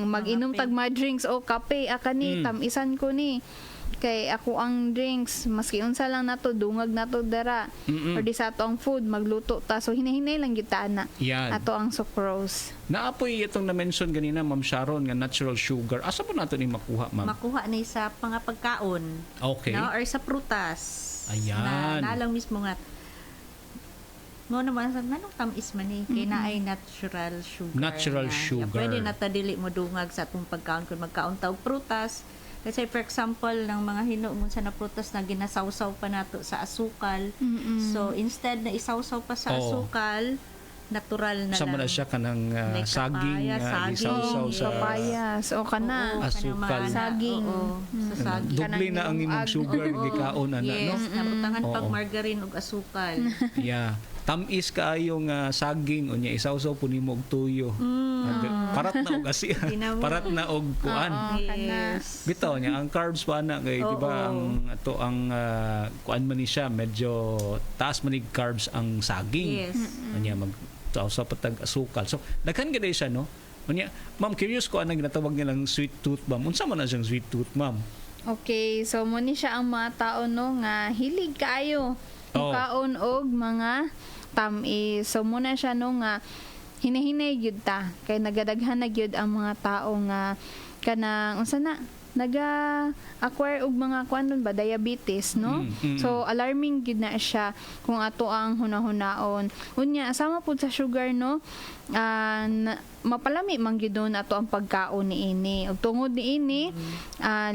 mag-inom tag mga drinks o kape akani tamisan ko ni kay ako ang drinks maski unsa lang nato dungag nato dara or di sa ato ang food magluto ta so hinahinay lang gyud ta na Yan. ato ang sucrose. Naapoy itong na-mention ganina, Ma'am Sharon, nga natural sugar. Asa po nato ni makuha, ma'am? Makuha ni sa pagkaon. Okay. No? Or sa prutas. Ayan. Na lang mismo nga mo naman sa nanong tamis man ni kay na ay natural sugar. Natural na. sugar. Pwede na ta dili mo dungag sa atong pagkaon kung magkaon ta og prutas. Kasi for example ng mga hinuon sa na prutas na ginasawsaw pa nato sa asukal. So instead na isawsaw pa sa asukal, natural na Sama na lang. siya kanang May saging, saging, isawsaw sa Papayas o kana. Oo, asukal. kanang mga- Saging. Oo, sa saging. Doble na ang imong sugar gikaon ana, no? Yes, nabutangan pag Oo. margarine ug asukal. Yeah. Tamis kaayong saging unya isawsaw po nimo og tuyo. Parat na og asi. Ginamo. Parat na og kuan. Yes. Bitaw niya ang carbs pa na kay di ba ang ato ang kuan man ni siya medyo taas man ni carbs ang saging. Yes. Unya mag sa patag asukal. So daghan gid siya no. Unya, ma'am curious ko anang ginatawag nilang sweet tooth, ma'am. Unsa man na siyang sweet tooth, ma'am? Okay, so mo ni siya ang mga tao no nga hilig kaayo kaon og mga tamis. So muna siya no nga hinahinay gyud ta kay nagadaghan na gyud ang mga tao nga kanang unsa na naga-acquire og mga kuanon ba diabetes no. So alarming gyud na siya kung ato ang hunahunaon. Unya sama pud sa sugar no. Mapalami man gyud nato ang pagkaon niini. Ug tungod niini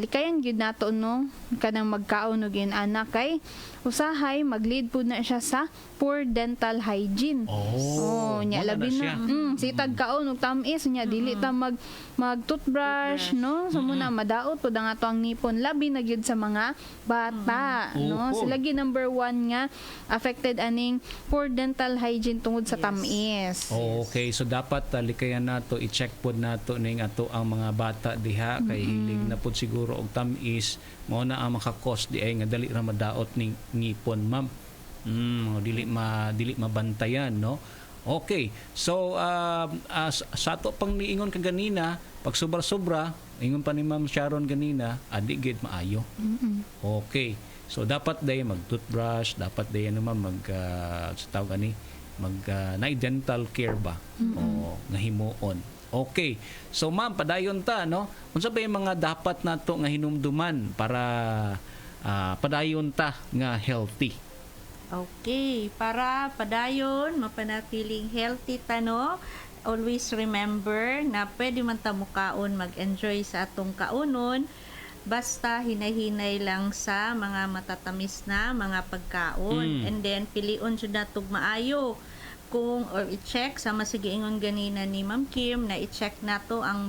likayan gyud nato no kanang magkaon og anak kay usahay mag-lead pud na siya sa poor dental hygiene. Nya wala labi siya. na sitag kaon ug tamis nya dili ta mag toothbrush no. So muna madaot pud ang ato ang ngipon labi na gyud sa mga bata no. Sila gyud number 1 nga affected aning poor dental hygiene tungod sa tamis. Okay, so dapat likayan nato i-check pod nato ning ato ang mga bata diha kay hilig na pod siguro og tamis mao na ang maka-cause di ay nga dali ra madaot ning ngipon, ma'am. Dili mabantayan no. Okay. So sa ato pang niingon kaganina, pag sobra-sobra, ingon pa ni Ma'am Sharon ganina, adi gid maayo. Okay. So dapat day mag-toothbrush, dapat day naman sa tawag ani na dental care ba o nga himuon. Okay. So ma'am, padayon ta no. Unsa ba yung mga dapat nato nga hinumduman para padayon ta nga healthy? Okay, para padayon mapanatiling healthy tano, always remember na pwede man ta mukaon mag-enjoy sa atong kaunon basta hinay-hinay lang sa mga matatamis na mga pagkaon and then pilion jud natog maayo kung or i-check sama sige ingon ganina ni Ma'am Kim na i-check nato ang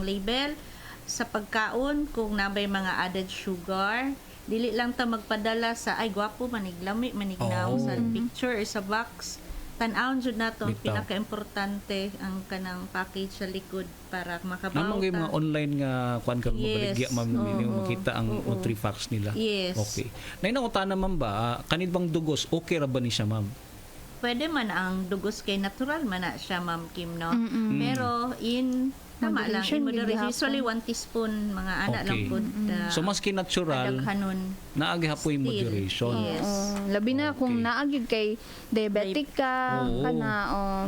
label sa pagkaon kung nabay mga added sugar. Dili lang ta magpadala sa ay gwapo maniglami manignaw sa picture or sa box. Tan-awon jud nato ang pinaka-importante ang kanang package sa likod para makabaw Namang mga online nga kuan kang mabaligya ma'am makita ang Nutrifacts nila. Yes. Okay. Nainangutana ma'am ba kanid bang dugos okay ra ba ni siya ma'am? Pwede man ang dugos kay natural man na siya Ma'am Kim no. Pero in Tama lang. Moderation, gihapon. Usually 1 teaspoon mga anak Okay. lang po. So maski natural, Adaghanon. naagihapoy Still. moderation. Yes. Labi na kung Okay. naagid kay diabetic ka, Oo. kana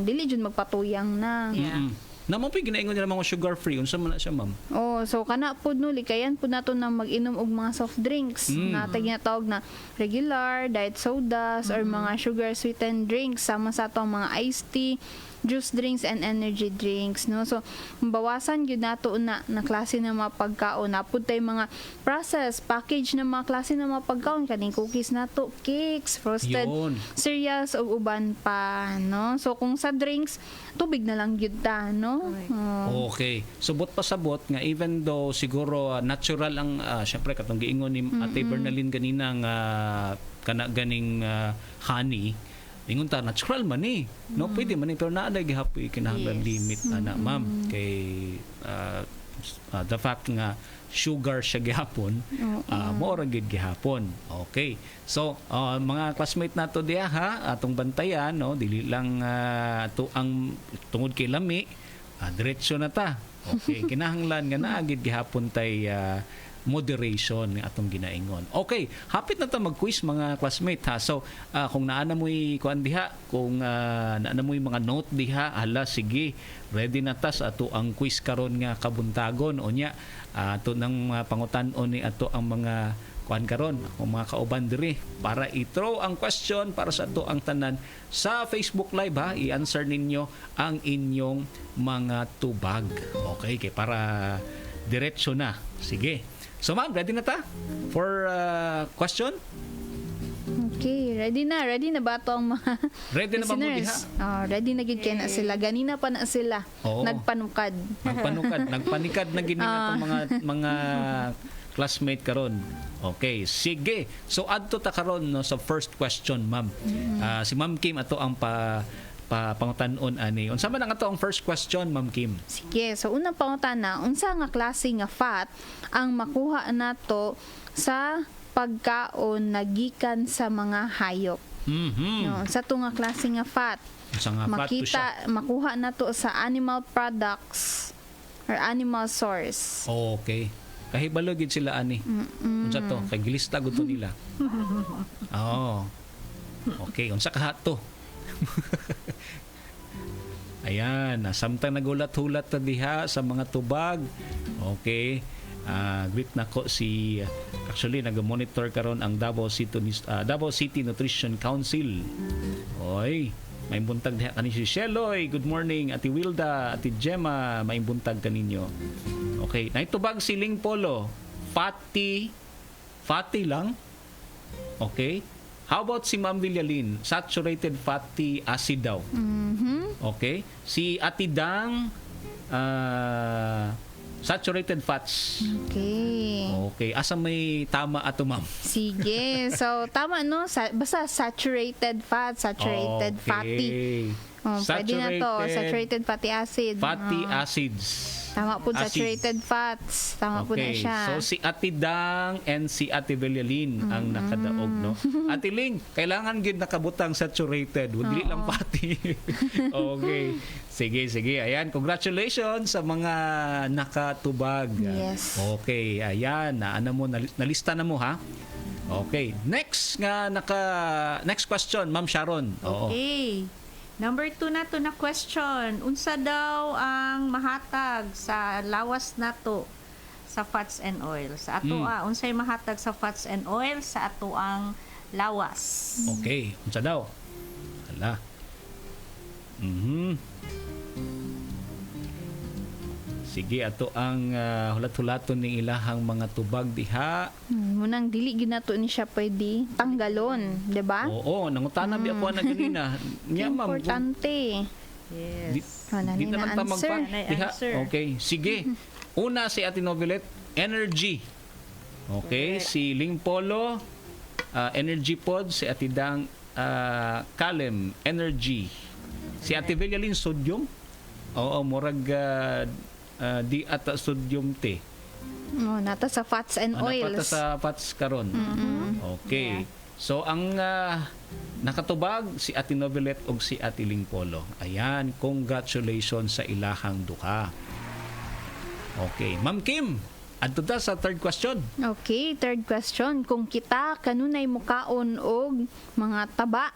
dili jud magpatuyang na. Yeah. Naman po ginaingon nila mga sugar free. Unsa man na siya, ma'am? Oh, so kana pud no likayan pud nato na mag-inom og mga soft drinks na ginatawag na regular diet sodas or mga sugar sweetened drinks sama sa atong mga iced tea, juice drinks and energy drinks, no. So bawasan gyud nato na klase ng mga pagkaon. Napud tay mga processed package na mga klase ng mga pagkaon kaning cookies nato, cakes, frosted Yun. cereals ug uban pa, no. So kung sa drinks, tubig na lang gyud ta, no. Oh. Okay. Subot pa sabot nga even though siguro natural ang syempre katong giingon ni Ate Bernalyn ganina nga kana ganing honey. Ingon ta natural man ni. No pwede man ni pero naa gihapoy kinahanglan Yes. limit ana ma'am kay the fact nga sugar siya gihapon mo ra gid gihapon. Okay. So mga classmate nato diha ha atong bantayan no dili lang ato ang tungod kay lami diretso na ta. Okay, kinahanglan nga naa gid gihapon tay moderation nga atong ginaingon. Okay, hapit na ta mag-quiz mga classmate ha. So, kung naana mo'y kuan diha, kung naana mo'y mga note diha, hala sige, ready na ta sa ato ang quiz karon nga kabuntagon o nya ato nang pangutan-on ni ato ang mga kuan karon, ang mga kauban diri para i-throw ang question para sa ato ang tanan sa Facebook Live ha. I-answer ninyo ang inyong mga tubag. Okay, kay para diretso na. Sige. So ma'am, ready na ta for question? Okay, ready na ba to ang mga Ready na ba mo listeners? diha? Ready na gid kay na sila. Ganina pa na sila. Oo. Nagpanukad. Nagpanikad na gini na itong mga classmate karon. Okay, sige. So adto ta karon no sa first question, ma'am. Si Ma'am Kim ato ang pangutan-on ani. Unsa man ang ato ang first question, Ma'am Kim? Sige, so unang pangutana, unsa nga klase nga fat ang makuha nato sa pagkaon na gikan sa mga hayop? No, sa to nga klase nga fat. Unsa nga fat to siya? Makuha nato sa animal products or animal source. Okay. Kahibalo gid sila ani. Unsa to? Kay gilista gud to nila. Oh. Okay, unsa ka to? Ayan, samtang nagulat-hulat ta diha sa mga tubag. Okay. Greet na ko si actually nag-monitor karon ang Davao City Nutrition Council. Oy, may buntag diha kani si Sheloy. Good morning, Ati Wilda, Ati Gemma, may buntag kaninyo. Okay, naitubag si Ling Polo. Fatty lang. Okay. How about si Ma'am Villalin? Saturated fatty acid daw. Okay. Si Ati Dang, saturated fats. Okay. Okay. Asa may tama ato, ma'am? Sige. So, tama, no? Basta saturated fat, saturated fatty. Pwede na to. Saturated fatty acid. Fatty acids. Tama po, Acids. saturated fats. Tama po na siya. So, si Ate Dang and si Ate Villalin ang nakadaog, no? Ate Ling, kailangan gid nakabutang saturated. Dili lang fatty. Okay. Sige. Ayan, congratulations sa mga nakatubag. Yes. Okay, ayan. Nalista na mo, ha? Okay. Next question, Ma'am Sharon. Oo. Okay. Number 2 na to na question. Unsa daw ang mahatag sa lawas nato sa fats and oil? Sa ato unsay mahatag sa fats and oil sa ato ang lawas? Okay. Unsa daw? Hala. Sige, ato ang hulat-hulaton ng ilahang mga tubag diha. Munang dili ginato ni siya pwede tanggalon, 'di ba? Oo, nangutana bi ako na ganina. Nya ma'am. Importante. Yes. Wala Di ni na naman pa answer. diha. Okay, sige. Una si Ate Novelet, energy. Okay, si Ling Polo, energy pod, si Ate Dang, Kalem, energy. Si Ate Villalin, sodium. Oo, murag di ata sodium te. Nata sa fats and oils. Nata sa fats karon. Okay. So ang nakatubag si Ate Novelet ug si Ate Ling Polo. Ayan, congratulations sa ilahang duha. Okay. Ma'am Kim, adto ta sa third question. Okay, third question. Kung kita kanunay mukaon og mga taba,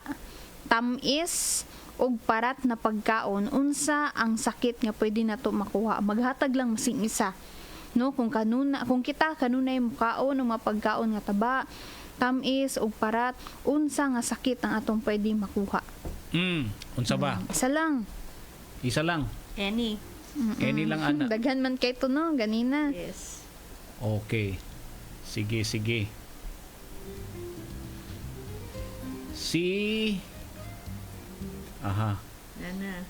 tamis, og parat na pagkaon, unsa ang sakit nga pwede nato makuha? Maghatag lang masing isa. No, kung kita kanunay mukaon og mga pagkaon nga taba, tamis og parat, unsa nga sakit ang atong pwede makuha? Unsa ba? Isa lang. Isa lang. Any. Any lang ana. Daghan man kay to no, ganina. Yes. Okay. Sige. Aha. Nana.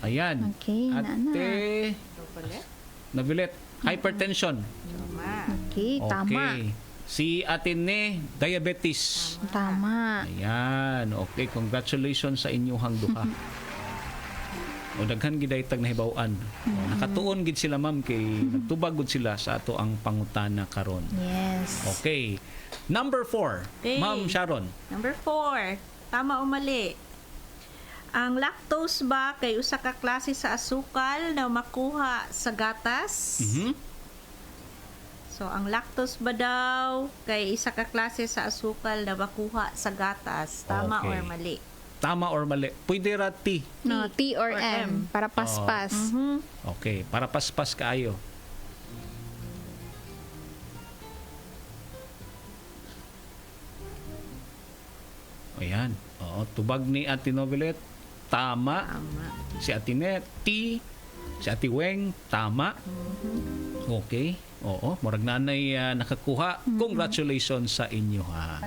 Ayan. Okay, nana. Ate Nabilet. Hypertension. Tama. Okay, tama. Okay. Si Ate Ne, diabetes. Tama. Ayan. Okay, congratulations sa inyong duha. O daghan gid ay tag nahibaw-an. Nakatuon gid sila ma'am kay nagtubag gud sila sa ato ang pangutana karon. Yes. Okay. Number 4. Okay. Ma'am Sharon. Number 4. Tama o mali? Ang lactose ba kay usa ka klase sa asukal na makuha sa gatas? So, ang lactose ba daw kay isa ka klase sa asukal na makuha sa gatas? Tama Okay. or mali? Tama or mali? Pwede ra T. No, T or M. Para paspas. Okay, para paspas kaayo. Ayan. Oo, tubag ni Ate Novelet, tama. Tama. Si Ate Net, T. Si Ate Weng, tama. Okay. Oo, murag nanay nakakuha. Congratulations sa inyo ha.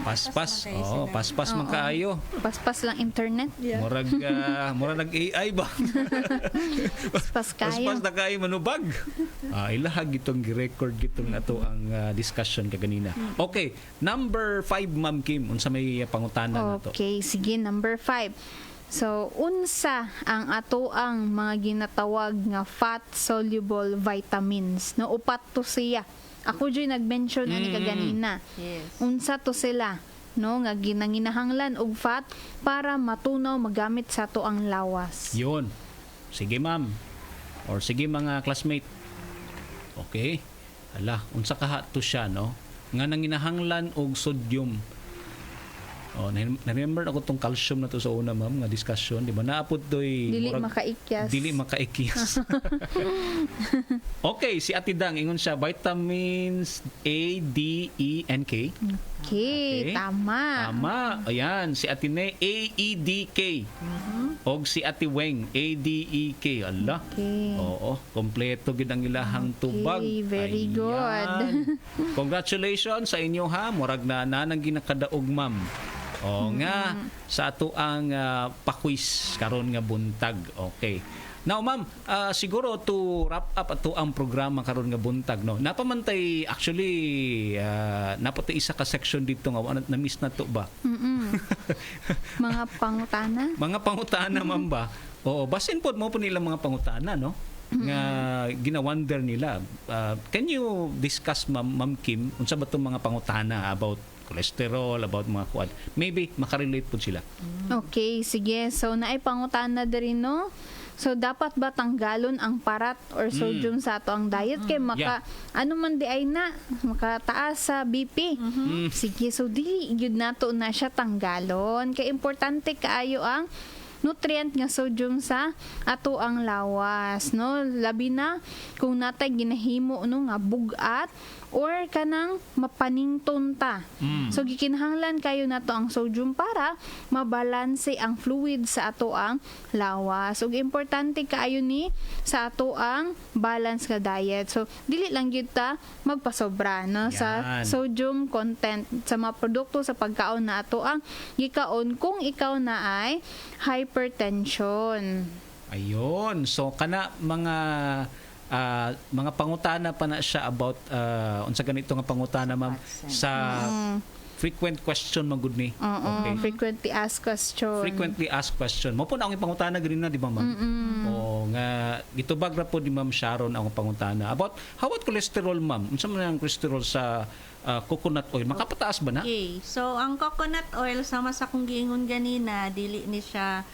Paspas. Oo, paspas man kaayo. Paspas lang internet. Murag murag nag-AI ba? Paspas kayo. Paspas na kayo manubag. Ilahag itong gi-record gitong nato ang discussion kaganina. Okay, number 5 Ma'am Kim, unsa may pangutana nato? Okay, sige, number 5. So, unsa ang ato ang mga ginatawag nga fat-soluble vitamins? No, upat to siya. Ako dyan nag-mention na ni kaganina. Yes. Unsa to sila? No, nga ginanginahanglan og fat para matunaw magamit sa to ang lawas. Yun. Sige ma'am. Or sige mga classmate. Okay. Unsa kaha to siya, no? Nga nanginahanglan og sodium. Na-remember ako tong calcium na to sa una ma'am nga discussion, di ba? Naapod doy Dili makaikyas. Dili makaikyas. Okay, si Ate Dang ingon siya vitamins A, D, E, and K. Okay, tama. Tama. Ayan, si Ate Ne A, E, D, K. Og si Ate Weng A, D, E, K. Ala. Okay. Oo, kompleto gid ang ilahang tubag. very good. Congratulations sa inyo ha. Murag na nanang ginakadaog ma'am. Nga sa ato ang pakwiz karon nga buntag. Okay. Now ma'am, siguro to wrap up ato ang programa karon nga buntag, no. Napamantay actually napatay isa ka section dito nga na miss na to ba? Mga pangutana? Mga pangutana ma'am ba? Oo, basin po mo nila mga pangutana, no? Nga ginawonder nila. Can you discuss Ma'am Kim unsa ba tong mga pangutana about cholesterol, about mga kuan? Maybe makarelate po sila. Okay, sige. So, naay pangutana diri no? So, dapat ba tanggalon ang parat or sodium sa ato ang diet? Kay ano man di ay na, makataas sa BP. Sige, so dili gyud nato na siya tanggalon. Kay importante kaayo ang nutrient nga sodium sa ato ang lawas, no? Labi na kung natay ginahimo no nga bugat or kanang mapanington ta. So gikinahanglan kayo nato ang sodium para mabalanse ang fluid sa ato ang lawas. Ug importante kaayo ni sa ato ang balance nga diet. So dili lang gyud ta magpasobra no sa sodium content sa mga produkto sa pagkaon na ato ang gikaon kung ikaw na ay hypertension. Ayun. So kana mga pangutana pa na siya about unsa ganito nga pangutana ma'am sa frequent question magud ni. Okay. Frequently asked question. Frequently asked question. Mo po na akong pangutana gani na di ba ma'am? Oo nga gitubag ra po di Ma'am Sharon ang pangutana about how about cholesterol ma'am? Unsa man ang cholesterol sa coconut oil. Makapataas ba na? Okay. So, ang coconut oil, sama sa kung giingon ganina, dili ni siya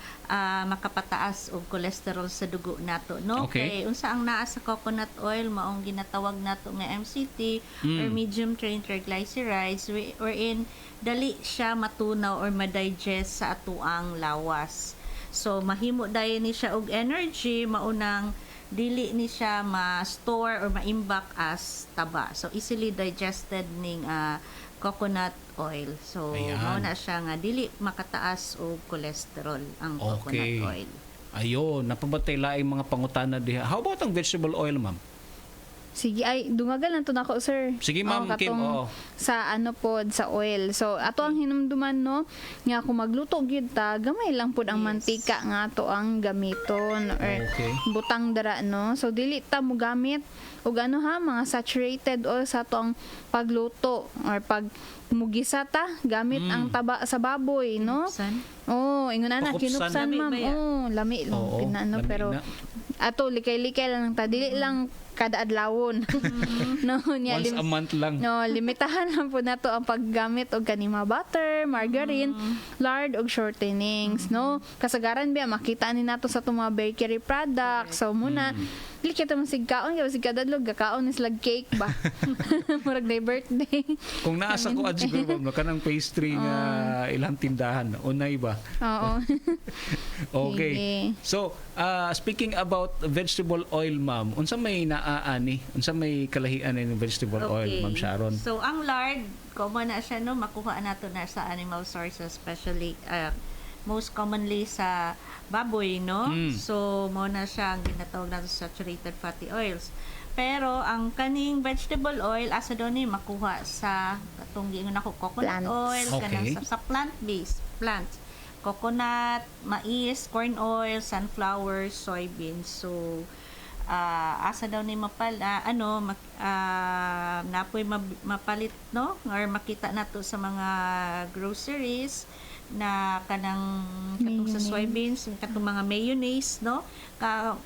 makapataas og cholesterol sa dugo nato, no? Okay. Kay unsa ang naa sa coconut oil, maong ginatawag nato nga MCT or medium chain triglycerides, wherein dali siya matunaw or ma-digest sa atuang lawas. So, mahimo dayon ni siya og energy, maunang dili ni siya ma-store or ma-imbak as taba. So, easily digested ning coconut oil. So, Ayan. mao na siya nga dili makataas og cholesterol ang coconut oil. Ayun, napabatay laing mga pangutana diha. How about ang vegetable oil, ma'am? Sige, ay, dungagal na to nako, sir. Sige, ma'am, Kim, katong oo. Sa sa oil. So, ato ang hinumduman, no, nga kung magluto gyud ta, gamay lang pud ang mantika nga ato ang gamiton or Okay. butang dara, no. So, dili ta mo gamit og mga saturated oil sa ato ang pagluto or pag mugisa ta gamit ang taba sa baboy, no. Kinupsan? Ingon na Pakupsan. kinupsan, Lami ma'am. ba yan? Lami Oo, pinano, lami pero na. ato likay-likay lang ta, dili lang kada adlawon. No, nya Once a month lang. No, limitahan lang po nato ang paggamit og kanima butter, margarine, lard ug shortenings, no. Kasagaran biya makita ni nato sa tong mga bakery products. So muna dili kita man sigkaon, kay sig kadadlog gakaon is lag cake ba. Murag day birthday. Kung naasa ko at siguro, ma'am, kanang pastry nga ilang tindahan, unay ba? Oo. Okay. Sige. So, speaking about vegetable oil, ma'am, unsa may naaani? Unsa may kalahian ng vegetable oil, Ma'am Sharon? So, ang lard, common na siya, no? Makuha nato na sa animal sources, especially, most commonly sa baboy, no? So, mo na siya ang ginatawag nato saturated fatty oils. Pero, ang kaning vegetable oil, asa doon ni makuha sa, katong giingon ako, coconut Plants. oil, kanang Okay. sa plant-based plants. Coconut, mais, corn oil, sunflower, soybeans. So, asa daw ni napoy mapalit, no, or makita nato sa mga groceries na kanang katong sa Mayonnaise. soybeans, katong mga mayonnaise, no,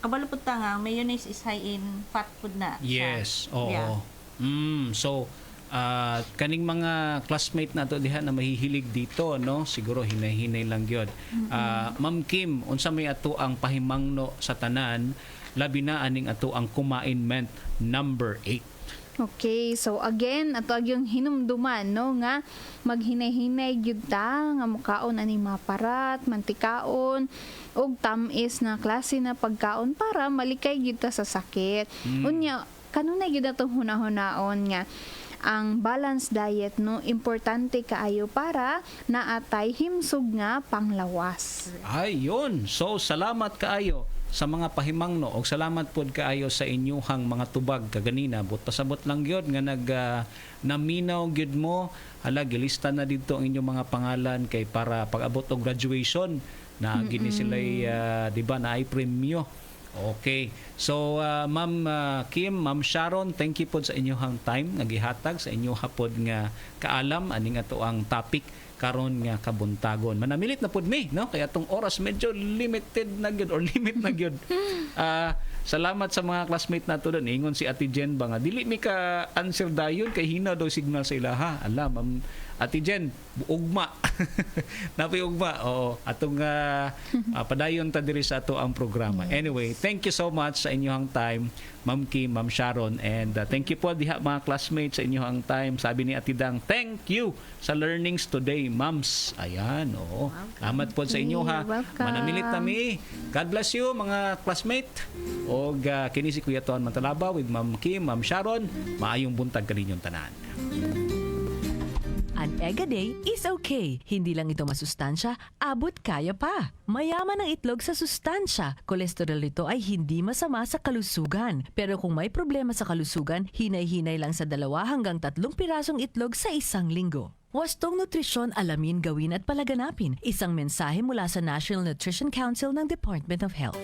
kabalo pud ta nga mayonnaise is high in fat food na siya. Yes, oo. Yeah. So, kaning mga classmate nato diha na mahihilig dito, no, siguro hinay-hinay lang gyud. Ma'am Kim, unsa may ato ang pahimangno sa tanan, labi na aning ato ang kumainment number 8? Okay, so again, ato yung hinumduman, no, nga maghinay-hinay gyud ta nga mukaon ani maparat, mantikaon ug tamis na klase na pagkaon para malikay gyud ta sa sakit. Unya, kanunay gyud atong hunahunaon nga ang balanced diet, no, importante kaayo para naatay himsog nga panglawas. Ayun. So, salamat kaayo sa mga pahimangno og salamat pod kaayo sa inyuhang mga tubag kaganina. But pasabot lang gyud nga naminaw gyud mo, hala gilista na didto ang inyong mga pangalan kay para pag-abot og graduation na gini sila'y di ba na ay premyo. Okay. So, Ma'am Kim, Ma'am Sharon, thank you po sa inyong time nga gihatag sa inyo hapod nga kaalam aning ato ang topic karon nga kabuntagon. Manamilit na pud mi, no? Kaya tong oras medyo limited na gyud or limit na gyud. Salamat sa mga classmate nato doon. Ingon si Ate Jen ba nga dili mi ka answer dayon kay hina daw signal sa ilaha. Ala, Ma'am Ate Jen, ugma. Napay ugma. Oo, atong padayon ta diri sa ato ang programa. Anyway, thank you so much sa inyong time, Ma'am Kim, Ma'am Sharon, and thank you po diha mga classmates sa inyong time. Sabi ni Ate Dang, thank you sa learnings today, Ma'ams. Ayan, oo. Salamat po sa inyo ha. You're welcome. Manamilit kami. God bless you mga classmate. Og kini si Kuya Ton Mantalaba with Ma'am Kim, Ma'am Sharon. Maayong buntag kaninyong tanan. An egg a day is okay. Hindi lang ito masustansya, abot kaya pa. Mayaman ang itlog sa sustansya. Kolesterol nito ay hindi masama sa kalusugan. Pero kung may problema sa kalusugan, hinay-hinay lang sa 2 hanggang 3 pirasong itlog sa isang linggo. Wastong nutrisyon, alamin, gawin at palaganapin. Isang mensahe mula sa National Nutrition Council ng Department of Health.